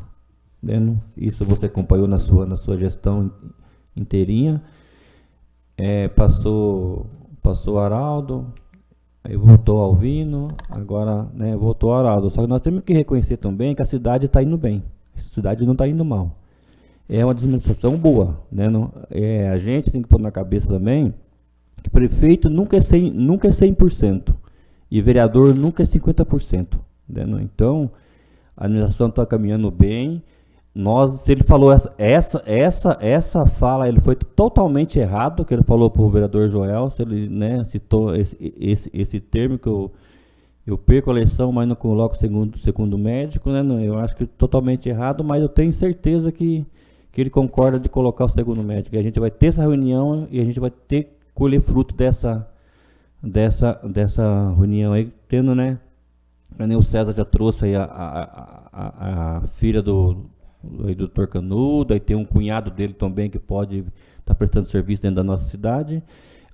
Isso você acompanhou na sua gestão inteirinha. Passou o Araldo, aí voltou Alvino, agora voltou o Araldo. Só que nós temos que reconhecer também que a cidade está indo bem, a cidade não está indo mal. É uma administração boa, né? A gente tem que pôr na cabeça também que prefeito nunca é 100% e vereador nunca é 50%. Né? Então, a administração está caminhando bem. Se ele falou essa fala, ele foi totalmente errado, que ele falou para o vereador Joel, se ele citou esse termo que eu perco a eleição, mas não coloco segundo médico, né? Eu acho que totalmente errado, mas eu tenho certeza que ele concorda de colocar o segundo médico. E a gente vai ter essa reunião e a gente vai ter que colher fruto dessa reunião aí, tendo, né? O César já trouxe aí a filha do Dr. Canudo, aí tem um cunhado dele também que pode estar prestando serviço dentro da nossa cidade.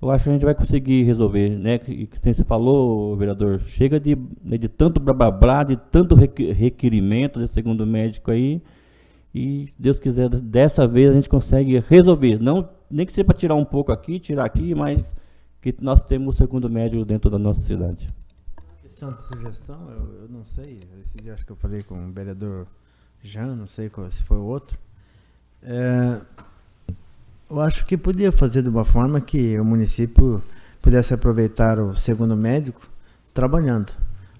Eu acho que a gente vai conseguir resolver, né? Que você falou, vereador, chega de tanto blá, de tanto requerimento de segundo médico aí, e se Deus quiser, dessa vez a gente consegue resolver, nem que seja para tirar um pouco aqui, tirar aqui, mas que nós temos o segundo médico dentro da nossa cidade. Questão de sugestão, eu não sei, esse dia acho que eu falei com o vereador Jean, não sei se foi o outro. Eu acho que podia fazer de uma forma que o município pudesse aproveitar o segundo médico trabalhando.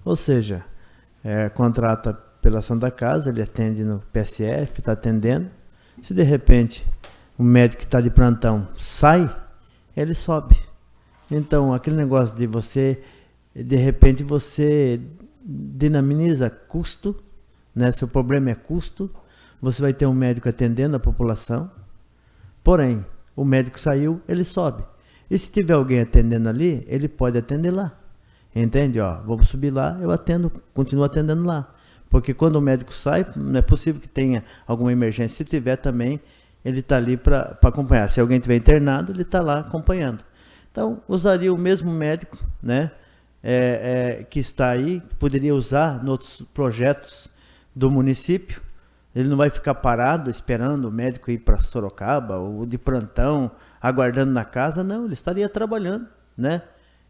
Ou seja, contrata pela ação da casa, ele atende no PSF, está atendendo. Se de repente o médico que está de plantão sai, ele sobe. Então, aquele negócio de você, de repente você dinamiza custo, né? Se o problema é custo, você vai ter um médico atendendo a população, porém, o médico saiu, ele sobe. E se tiver alguém atendendo ali, ele pode atender lá. Entende? Vamos subir lá, eu atendo, continuo atendendo lá. Porque quando o médico sai, não é possível que tenha alguma emergência. Se tiver também, ele está ali para acompanhar. Se alguém estiver internado, ele está lá acompanhando. Então, usaria o mesmo médico, né? Que está aí, poderia usar em outros projetos do município. Ele não vai ficar parado esperando o médico ir para Sorocaba ou de plantão, aguardando na casa. Não, ele estaria trabalhando, né?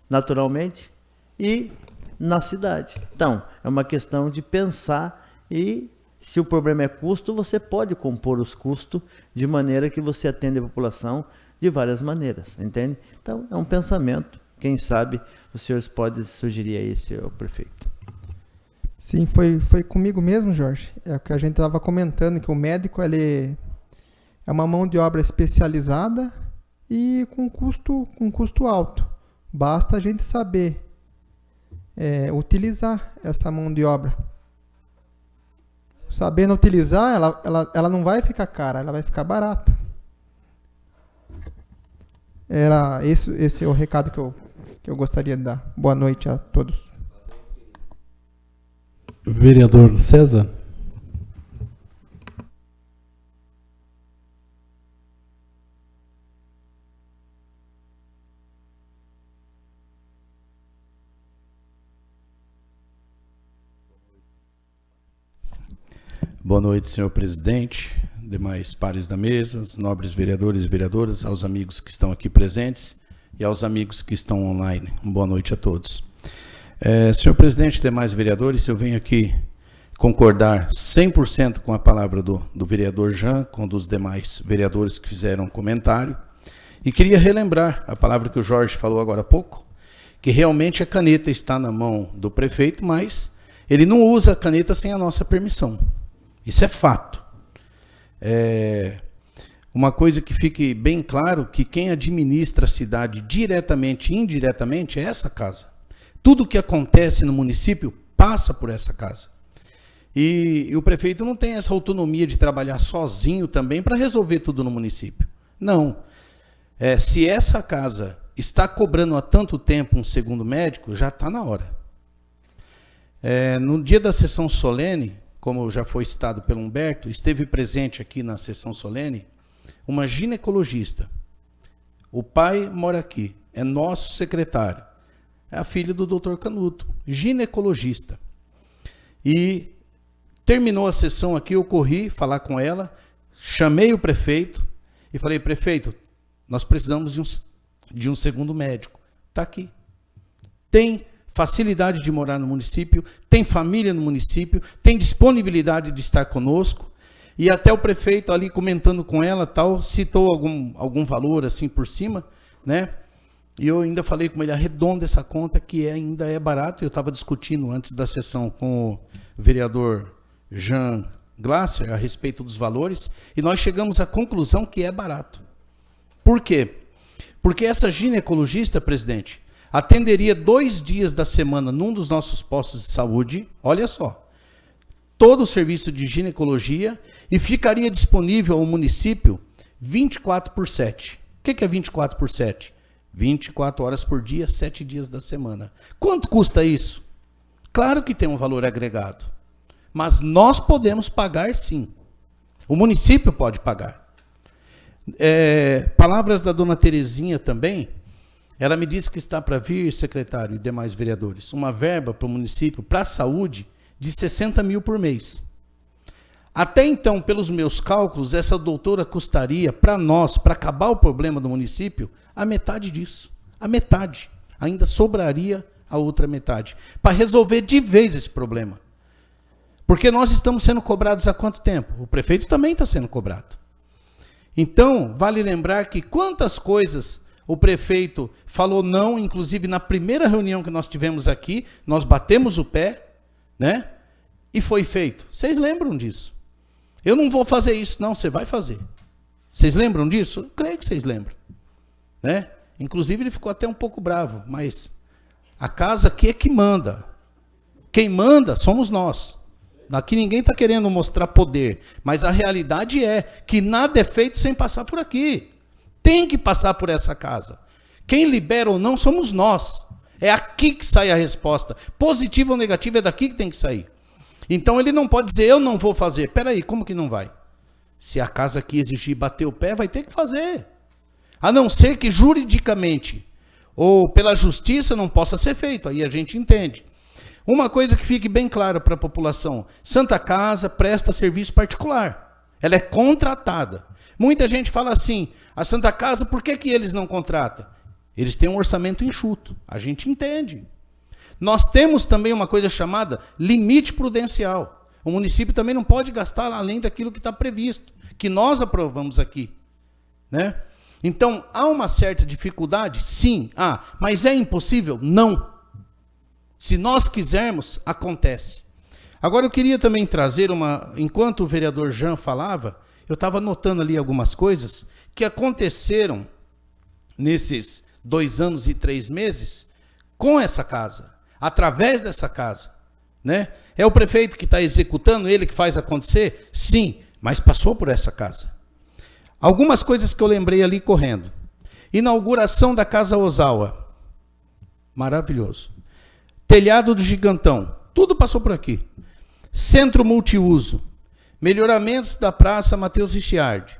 Naturalmente, e na cidade. Então, é uma questão de pensar, e se o problema é custo, você pode compor os custos de maneira que você atende a população de várias maneiras, entende? Então, é um pensamento. Quem sabe os senhores podem sugerir aí, senhor prefeito. Sim, foi comigo mesmo, Jorge. É o que a gente estava comentando, que o médico ele é uma mão de obra especializada e com custo alto. Basta a gente saber utilizar essa mão de obra. Sabendo utilizar, ela não vai ficar cara, ela vai ficar barata. Esse é o recado que eu gostaria de dar. Boa noite a todos. Vereador César. Boa noite, senhor presidente, demais pares da mesa, os nobres vereadores e vereadoras, aos amigos que estão aqui presentes e aos amigos que estão online. Boa noite a todos. Senhor presidente, demais vereadores, eu venho aqui concordar 100% com a palavra do vereador Jean, com dos demais vereadores que fizeram comentário, e queria relembrar a palavra que o Jorge falou agora há pouco, que realmente a caneta está na mão do prefeito, mas ele não usa a caneta sem a nossa permissão. Isso é fato. Uma coisa que fique bem claro, que quem administra a cidade diretamente e indiretamente é essa casa. Tudo que acontece no município passa por essa casa. E o prefeito não tem essa autonomia de trabalhar sozinho também para resolver tudo no município. Não. Se essa casa está cobrando há tanto tempo um segundo médico, já está na hora. No dia da sessão solene, como já foi citado pelo Humberto, esteve presente aqui na sessão solene uma ginecologista. O pai mora aqui, é nosso secretário. É a filha do Dr. Canuto, ginecologista. E terminou a sessão aqui, eu corri falar com ela, chamei o prefeito e falei, prefeito, nós precisamos de um segundo médico. Está aqui. Tem facilidade de morar no município, tem família no município, tem disponibilidade de estar conosco, e até o prefeito ali comentando com ela, tal, citou algum valor assim por cima, né? E eu ainda falei com ele, arredonda essa conta que ainda é barato. Eu estava discutindo antes da sessão com o vereador Jean Glasser a respeito dos valores, e nós chegamos à conclusão que é barato. Por quê? Porque essa ginecologista, presidente, atenderia 2 dias da semana num dos nossos postos de saúde, olha só, todo o serviço de ginecologia, e ficaria disponível ao município 24/7. O que é 24/7? 24 horas por dia, 7 dias da semana. Quanto custa isso? Claro que tem um valor agregado, mas nós podemos pagar sim. O município pode pagar. Palavras da dona Terezinha também. Ela me disse que está para vir, secretário e demais vereadores, uma verba para o município, para a saúde, de 60 mil por mês. Até então, pelos meus cálculos, essa doutora custaria para nós, para acabar o problema do município, a metade disso. A metade. Ainda sobraria a outra metade. Para resolver de vez esse problema. Porque nós estamos sendo cobrados há quanto tempo? O prefeito também está sendo cobrado. Então, vale lembrar que quantas coisas o prefeito falou não, inclusive na primeira reunião que nós tivemos aqui, nós batemos o pé, né? E foi feito. Vocês lembram disso? Eu não vou fazer isso, não, você vai fazer. Vocês lembram disso? Eu creio que vocês lembram. Né? Inclusive ele ficou até um pouco bravo, mas a casa aqui é que manda. Quem manda somos nós. Aqui ninguém está querendo mostrar poder, mas a realidade é que nada é feito sem passar por aqui. Tem que passar por essa casa. Quem libera ou não somos nós. É aqui que sai a resposta. Positiva ou negativa é daqui que tem que sair. Então ele não pode dizer, eu não vou fazer. Espera aí, como que não vai? Se a casa aqui exigir bater o pé, vai ter que fazer. A não ser que juridicamente ou pela justiça não possa ser feito. Aí a gente entende. Uma coisa que fique bem clara para a população. Santa Casa presta serviço particular. Ela é contratada. Muita gente fala assim, a Santa Casa, por que eles não contratam? Eles têm um orçamento enxuto. A gente entende. Nós temos também uma coisa chamada limite prudencial. O município também não pode gastar além daquilo que está previsto, que nós aprovamos aqui. Né? Então, há uma certa dificuldade? Sim. Mas é impossível? Não. Se nós quisermos, acontece. Agora, eu queria também trazer enquanto o vereador Jean falava, eu estava anotando ali algumas coisas que aconteceram nesses 2 anos e 3 meses com essa casa, através dessa casa. Né? É o prefeito que está executando, ele que faz acontecer? Sim, mas passou por essa casa. Algumas coisas que eu lembrei ali correndo. Inauguração da Casa Ozawa. Maravilhoso. Telhado do Gigantão. Tudo passou por aqui. Centro multiuso. Melhoramentos da Praça Matheus Richiardi.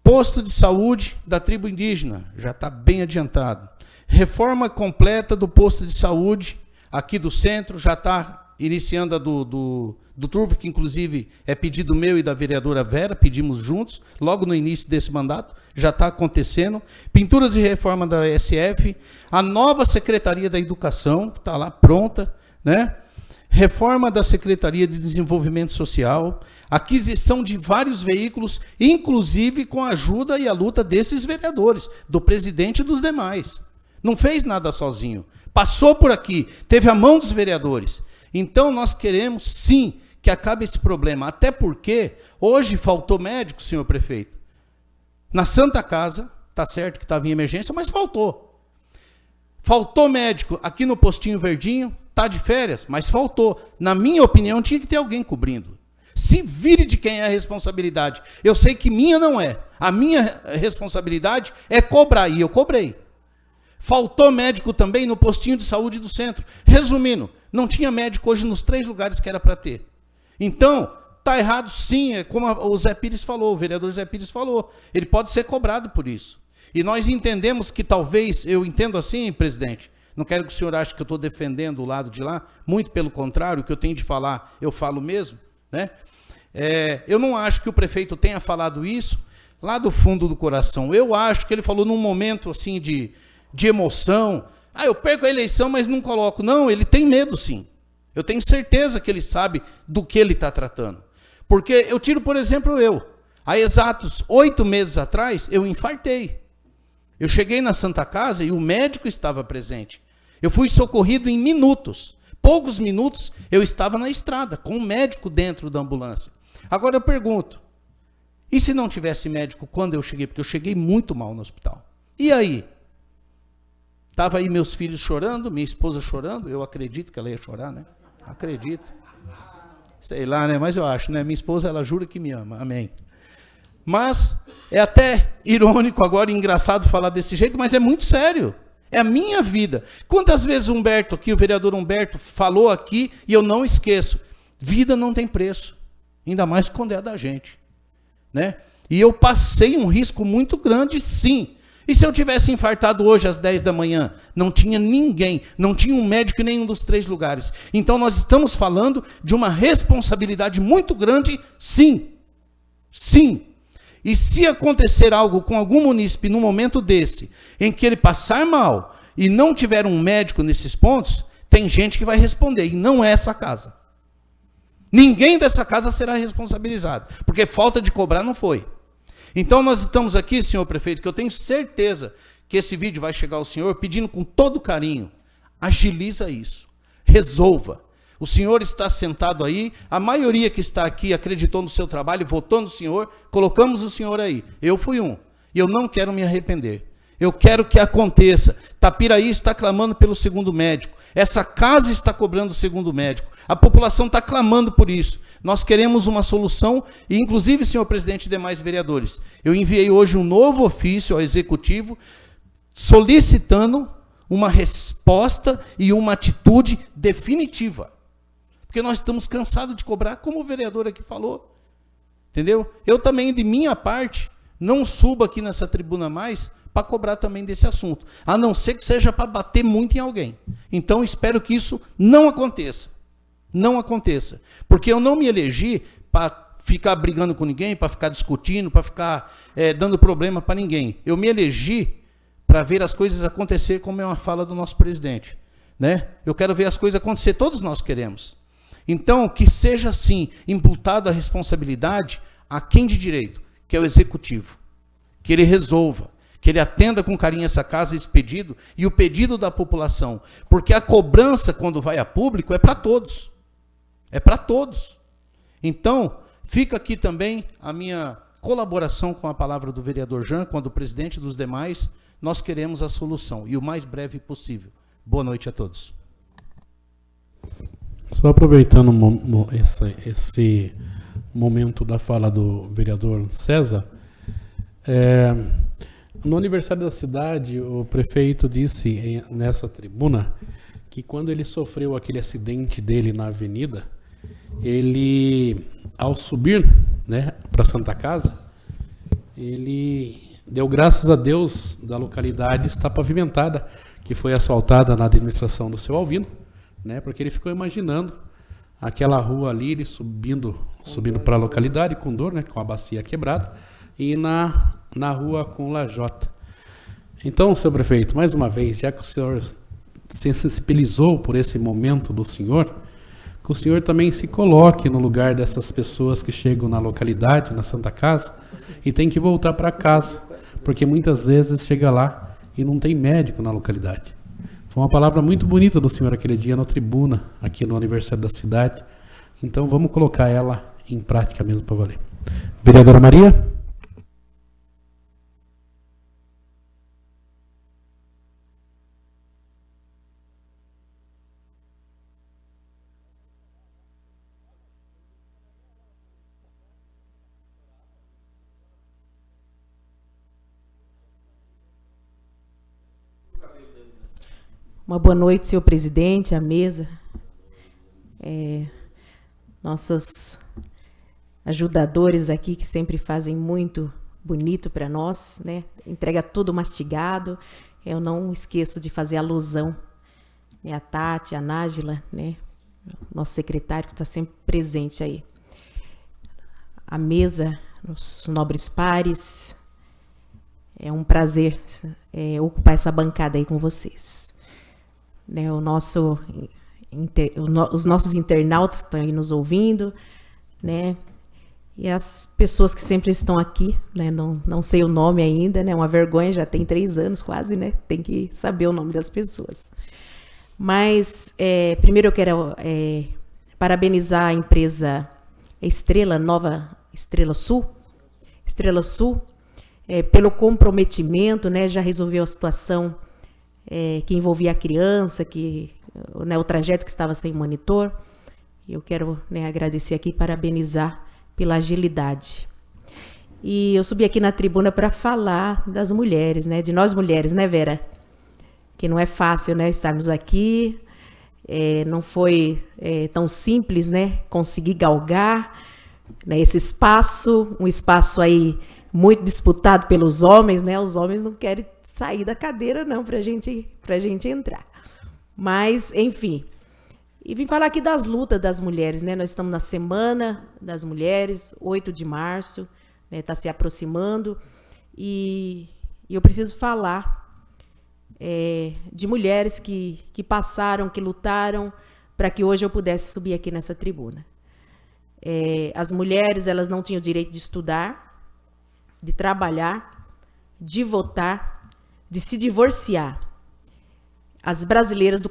Posto de saúde da tribo indígena. Já está bem adiantado. Reforma completa do posto de saúde aqui do centro. Já está iniciando a do Turvo, que inclusive é pedido meu e da vereadora Vera. Pedimos juntos, logo no início desse mandato. Já está acontecendo. Pinturas e reforma da SF. A nova Secretaria da Educação, que está lá pronta, né? Reforma da Secretaria de Desenvolvimento Social, aquisição de vários veículos, inclusive com a ajuda e a luta desses vereadores, do presidente e dos demais. Não fez nada sozinho. Passou por aqui, teve a mão dos vereadores. Então nós queremos, sim, que acabe esse problema. Até porque hoje faltou médico, senhor prefeito. Na Santa Casa, está certo que estava em emergência, mas faltou. Faltou médico aqui no postinho verdinho, tá de férias, mas faltou. Na minha opinião, tinha que ter alguém cobrindo. Se vire de quem é a responsabilidade. Eu sei que minha não é. A minha responsabilidade é cobrar, e eu cobrei. Faltou médico também no postinho de saúde do centro. Resumindo, não tinha médico hoje nos 3 lugares que era para ter. Então, está errado sim, é como o Zé Pires falou, o vereador Zé Pires falou. Ele pode ser cobrado por isso. E nós entendemos que talvez, eu entendo assim, presidente, não quero que o senhor ache que eu estou defendendo o lado de lá, muito pelo contrário, o que eu tenho de falar, eu falo mesmo, né? Eu não acho que o prefeito tenha falado isso lá do fundo do coração. Eu acho que ele falou num momento assim de emoção. Eu perco a eleição, mas não coloco. Não, ele tem medo sim. Eu tenho certeza que ele sabe do que ele está tratando. Porque eu tiro, por exemplo, há exatos 8 meses atrás, eu infartei. Eu cheguei na Santa Casa e o médico estava presente. Eu fui socorrido em minutos. Poucos minutos eu estava na estrada, com um médico dentro da ambulância. Agora eu pergunto, e se não tivesse médico quando eu cheguei? Porque eu cheguei muito mal no hospital. E aí? Estava aí meus filhos chorando, minha esposa chorando, eu acredito que ela ia chorar, né? Acredito. Sei lá, né? Mas eu acho, né? Minha esposa, ela jura que me ama, amém. Mas é até irônico agora, engraçado falar desse jeito, mas é muito sério. É a minha vida. Quantas vezes o Humberto aqui, o vereador Humberto, falou aqui, e eu não esqueço, vida não tem preço, ainda mais quando é da gente, né? E eu passei um risco muito grande, sim. E se eu tivesse infartado hoje às 10 da manhã? Não tinha ninguém, não tinha um médico em nenhum dos 3 lugares. Então nós estamos falando de uma responsabilidade muito grande, sim. Sim. E se acontecer algo com algum munícipe num momento desse, em que ele passar mal e não tiver um médico nesses pontos, tem gente que vai responder, e não é essa casa. Ninguém dessa casa será responsabilizado, porque falta de cobrar não foi. Então nós estamos aqui, senhor prefeito, que eu tenho certeza que esse vídeo vai chegar ao senhor pedindo com todo carinho, agiliza isso, resolva. O senhor está sentado aí, a maioria que está aqui acreditou no seu trabalho, votou no senhor, colocamos o senhor aí. Eu fui um, e eu não quero me arrepender. Eu quero que aconteça. Tapiraí está clamando pelo segundo médico. Essa casa está cobrando o segundo médico. A população está clamando por isso. Nós queremos uma solução, e inclusive, senhor presidente e demais vereadores, eu enviei hoje um novo ofício ao executivo solicitando uma resposta e uma atitude definitiva. Porque nós estamos cansados de cobrar, como o vereador aqui falou. Entendeu? Eu também, de minha parte, não subo aqui nessa tribuna mais para cobrar também desse assunto. A não ser que seja para bater muito em alguém. Então, espero que isso não aconteça. Não aconteça. Porque eu não me elegi para ficar brigando com ninguém, para ficar discutindo, para ficar dando problema para ninguém. Eu me elegi para ver as coisas acontecer, como é uma fala do nosso presidente. Né? Eu quero ver as coisas acontecer, todos nós queremos. Então, que seja assim, imputada a responsabilidade a quem de direito, que é o executivo. Que ele resolva, que ele atenda com carinho essa casa, esse pedido, e o pedido da população. Porque a cobrança, quando vai a público, é para todos. É para todos. Então, fica aqui também a minha colaboração com a palavra do vereador Jean, com a do presidente e dos demais. Nós queremos a solução, e o mais breve possível. Boa noite a todos. Só aproveitando esse momento da fala do vereador César, no aniversário da cidade, o prefeito disse nessa tribuna que quando ele sofreu aquele acidente dele na avenida, ele, ao subir, né, para Santa Casa, ele deu graças a Deus da localidade estar pavimentada, que foi asfaltada na administração do seu Alvino, né, porque ele ficou imaginando aquela rua ali, ele subindo para a localidade com dor, né, com a bacia quebrada, e na rua com lajota. Então, senhor prefeito, mais uma vez, já que o senhor se sensibilizou por esse momento do senhor, que o senhor também se coloque no lugar dessas pessoas que chegam na localidade, na Santa Casa, e tem que voltar para casa, porque muitas vezes chega lá e não tem médico na localidade. Foi uma palavra muito bonita do senhor aquele dia na tribuna, aqui no aniversário da cidade. Então vamos colocar ela em prática mesmo para valer. Vereadora Maria? Uma boa noite, senhor presidente, a mesa, nossos ajudadores aqui que sempre fazem muito bonito para nós, né? Entrega tudo mastigado. Eu não esqueço de fazer alusão, né? A Tati, a Nájila, né? Nosso secretário que está sempre presente aí. A mesa, os nobres pares, é um prazer ocupar essa bancada aí com vocês. Né? Os nossos internautas que estão aí nos ouvindo, né? E as pessoas que sempre estão aqui, né? Não sei o nome ainda, né? Uma vergonha, já tem 3 anos quase, né? Tem que saber o nome das pessoas. Mas, primeiro eu quero parabenizar a empresa Estrela, Nova Estrela Sul, pelo comprometimento, né? Já resolveu a situação que envolvia a criança, né, o trajeto que estava sem monitor. Eu quero, né, agradecer aqui e parabenizar pela agilidade. E eu subi aqui na tribuna para falar das mulheres, né, de nós mulheres, né, Vera? Que não é fácil, né, estarmos aqui, não foi tão simples, né, conseguir galgar, né, esse espaço, um espaço aí muito disputado pelos homens, né, os homens não querem sair da cadeira não pra gente entrar. Mas, enfim, e vim falar aqui das lutas das mulheres, né? Nós estamos na Semana das Mulheres, 8 de março, né? Está se aproximando, e eu preciso falar de mulheres que passaram, que lutaram, para que hoje eu pudesse subir aqui nessa tribuna. As mulheres, elas não tinham o direito de estudar, de trabalhar, de votar, de se divorciar. As brasileiras do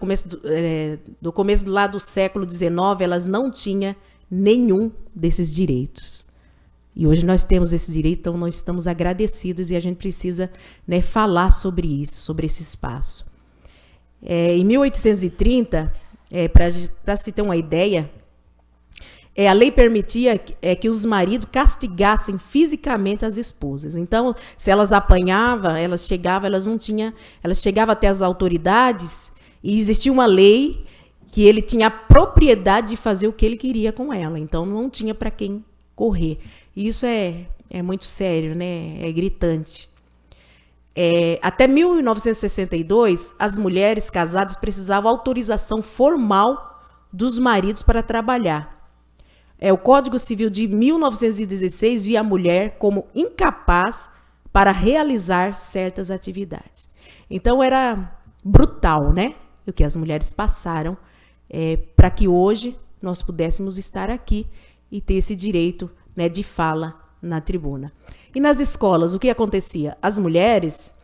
começo lá do século XIX, elas não tinham nenhum desses direitos. E hoje nós temos esse direito, então nós estamos agradecidas e a gente precisa, né, falar sobre isso, sobre esse espaço. Em 1830, para se ter uma ideia, a lei permitia que os maridos castigassem fisicamente as esposas. Então, se elas apanhavam, elas chegavam até as autoridades e existia uma lei que ele tinha a propriedade de fazer o que ele queria com ela. Então, não tinha para quem correr. E isso é muito sério, né? É gritante. Até 1962, as mulheres casadas precisavam autorização formal dos maridos para trabalhar. O Código Civil de 1916 via a mulher como incapaz para realizar certas atividades. Então, era brutal, né? O que as mulheres passaram para que hoje nós pudéssemos estar aqui e ter esse direito, né, de fala na tribuna. E nas escolas, o que acontecia? As mulheres,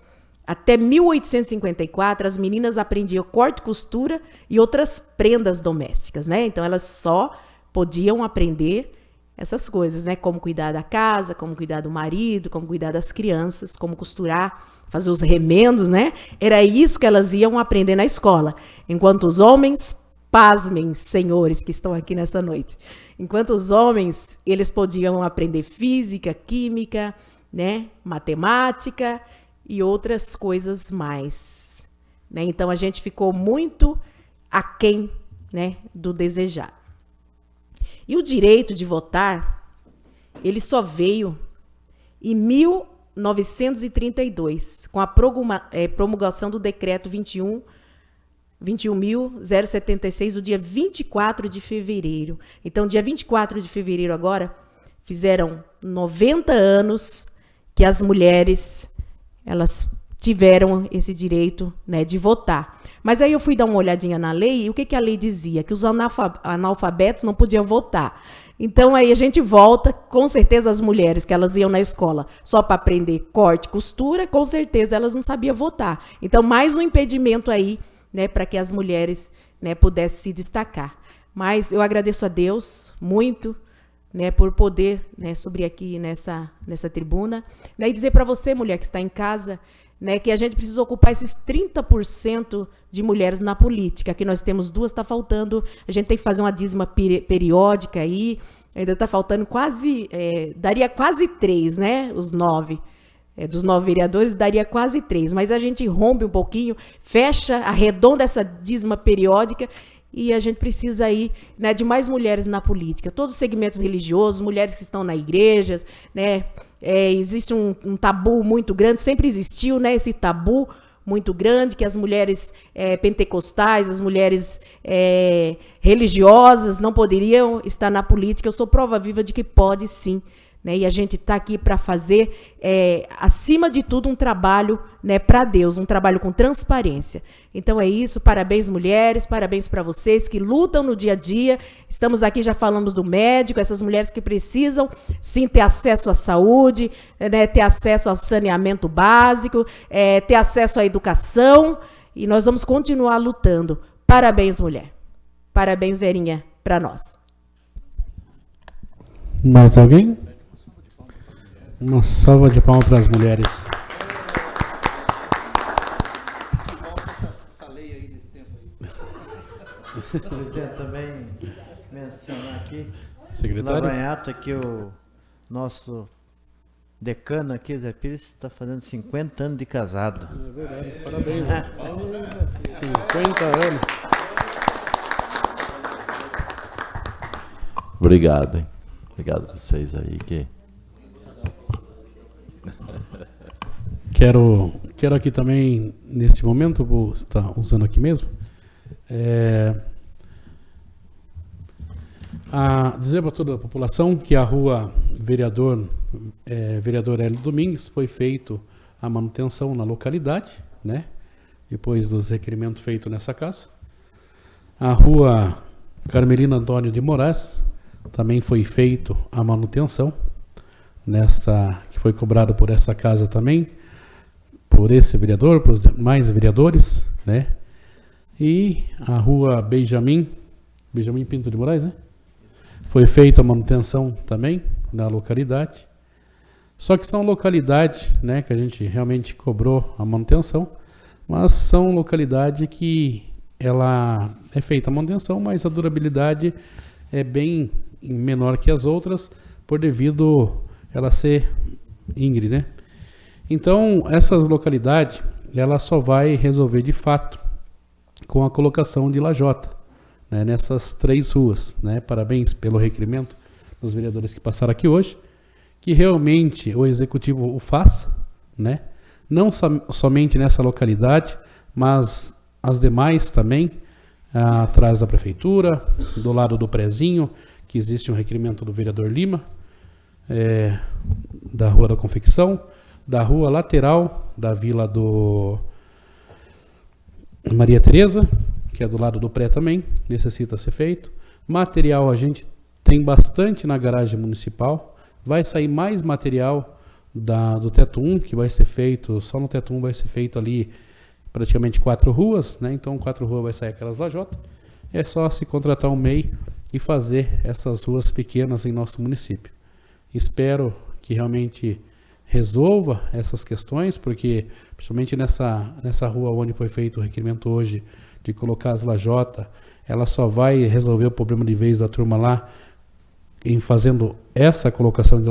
até 1854, as meninas aprendiam corte e costura e outras prendas domésticas, né? Então, elas só podiam aprender essas coisas, né? Como cuidar da casa, como cuidar do marido, como cuidar das crianças, como costurar, fazer os remendos, né? Era isso que elas iam aprender na escola. Enquanto os homens, pasmem, senhores que estão aqui nessa noite, enquanto os homens, eles podiam aprender física, química, né? Matemática e outras coisas mais, né? Então, a gente ficou muito aquém, né, do desejado. E o direito de votar, ele só veio em 1932, com a promulgação do decreto 21.076, do dia 24 de fevereiro. Então, dia 24 de fevereiro agora, fizeram 90 anos que as mulheres, elas tiveram esse direito, né, de votar. Mas aí eu fui dar uma olhadinha na lei, e o que a lei dizia? Que os analfabetos não podiam votar. Então aí a gente volta, com certeza as mulheres que elas iam na escola só para aprender corte e costura, com certeza elas não sabiam votar. Então mais um impedimento aí, né, para que as mulheres, né, pudessem se destacar. Mas eu agradeço a Deus muito, né, por poder, né, subir aqui nessa tribuna, né, e dizer para você, mulher que está em casa, né, que a gente precisa ocupar esses 30% de mulheres na política. Aqui nós temos 2, está faltando, a gente tem que fazer uma dízima periódica aí, ainda está faltando quase, daria quase 3, né, os 9. dos 9 vereadores, daria quase 3, mas a gente rompe um pouquinho, fecha, arredonda essa dízima periódica e a gente precisa aí, né, de mais mulheres na política, todos os segmentos religiosos, mulheres que estão na igreja, né, existe um tabu muito grande, sempre existiu, né, esse tabu muito grande, que as mulheres pentecostais, as mulheres religiosas não poderiam estar na política. Eu sou prova viva de que pode sim. Né, e a gente está aqui para fazer, acima de tudo, um trabalho, né, para Deus, um trabalho com transparência. Então é isso, parabéns mulheres, parabéns para vocês que lutam no dia a dia. Estamos aqui, já falamos do médico, essas mulheres que precisam sim ter acesso à saúde, né, ter acesso ao saneamento básico, ter acesso à educação, e nós vamos continuar lutando. Parabéns, mulher. Parabéns, Verinha, para nós. Mais alguém? Uma salva de palmas para as mulheres. Presidente, também mencionar aqui, secretário, Lavanhato, aqui o nosso decano aqui, Zé Pires, está fazendo 50 anos de casado. É verdade, parabéns. 50 anos. Obrigado, hein? Obrigado a vocês aí que... Quero aqui também, nesse momento, vou estar usando aqui mesmo, dizer para toda a população que a rua Vereador Hélio Domingues foi feito a manutenção na localidade, né? Depois dos requerimentos feitos nessa casa. A rua Carmelina Antônio de Moraes também foi feito a manutenção, que foi cobrado por essa casa também, por esse vereador, por os demais vereadores, né? E a rua Benjamin Pinto de Moraes, né? Foi feita a manutenção também na localidade. Só que são localidades, né, que a gente realmente cobrou a manutenção, mas são localidades que ela é feita a manutenção, mas a durabilidade é bem menor que as outras, por devido ela ser íngreme, né? Então, essas localidades, ela só vai resolver de fato com a colocação de lajota, né, nessas 3 ruas, né? Parabéns pelo requerimento dos vereadores que passaram aqui hoje, que realmente o executivo o faça, né? Não somente nessa localidade, mas as demais também, atrás da prefeitura, do lado do prezinho, que existe um requerimento do vereador Lima, da Rua da Confecção, da rua lateral da Vila do Maria Tereza, que é do lado do pré também, necessita ser feito. Material a gente tem bastante na garagem municipal, vai sair mais material do teto 1, que vai ser feito, só no teto 1 vai ser feito ali praticamente 4 ruas, né? Então 4 ruas vai sair aquelas lajotas, é só se contratar um MEI e fazer essas ruas pequenas em nosso município. Espero que realmente resolva essas questões, porque principalmente nessa rua onde foi feito o requerimento hoje de colocar as lajotas, ela só vai resolver o problema de vez da turma lá em fazendo essa colocação de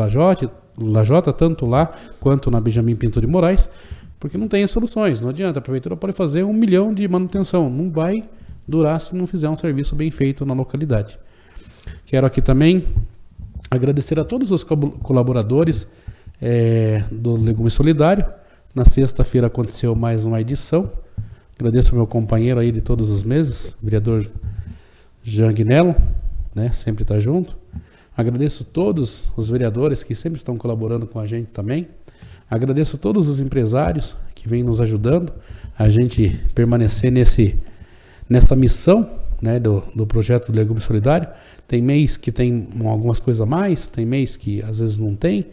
lajota, tanto lá quanto na Benjamin Pinto de Moraes, porque não tem soluções, não adianta, a prefeitura pode fazer 1 milhão de manutenção, não vai durar se não fizer um serviço bem feito na localidade. Quero aqui também agradecer a todos os colaboradores do Legume Solidário. Na sexta-feira aconteceu mais uma edição. Agradeço ao meu companheiro aí de todos os meses, vereador Jean Guinello, né, sempre está junto. Agradeço todos os vereadores que sempre estão colaborando com a gente também. Agradeço a todos os empresários que vêm nos ajudando a gente permanecer nessa missão, né, do projeto do Legume Solidário. Tem mês que tem algumas coisas a mais, tem mês que às vezes não tem,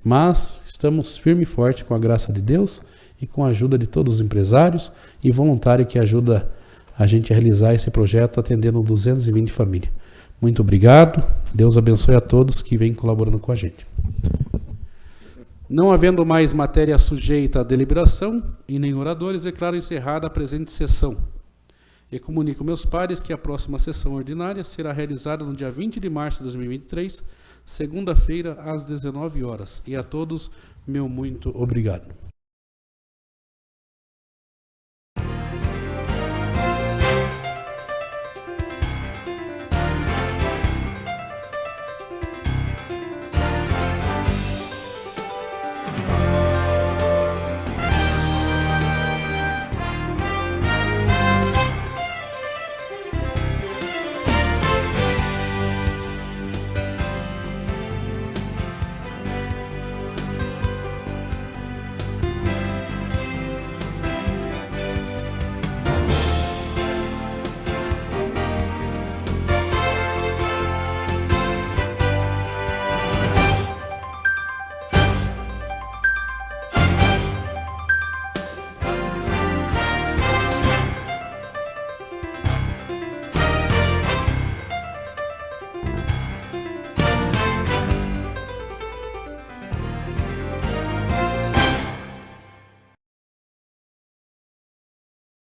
mas estamos firme e forte com a graça de Deus e com a ajuda de todos os empresários e voluntários que ajudam a gente a realizar esse projeto atendendo 220 famílias. Muito obrigado, Deus abençoe a todos que vêm colaborando com a gente. Não havendo mais matéria sujeita à deliberação e nem oradores, declaro encerrada a presente sessão. E comunico meus pares que a próxima sessão ordinária será realizada no dia 20 de março de 2023, segunda-feira, às 19 horas. E a todos, meu muito obrigado.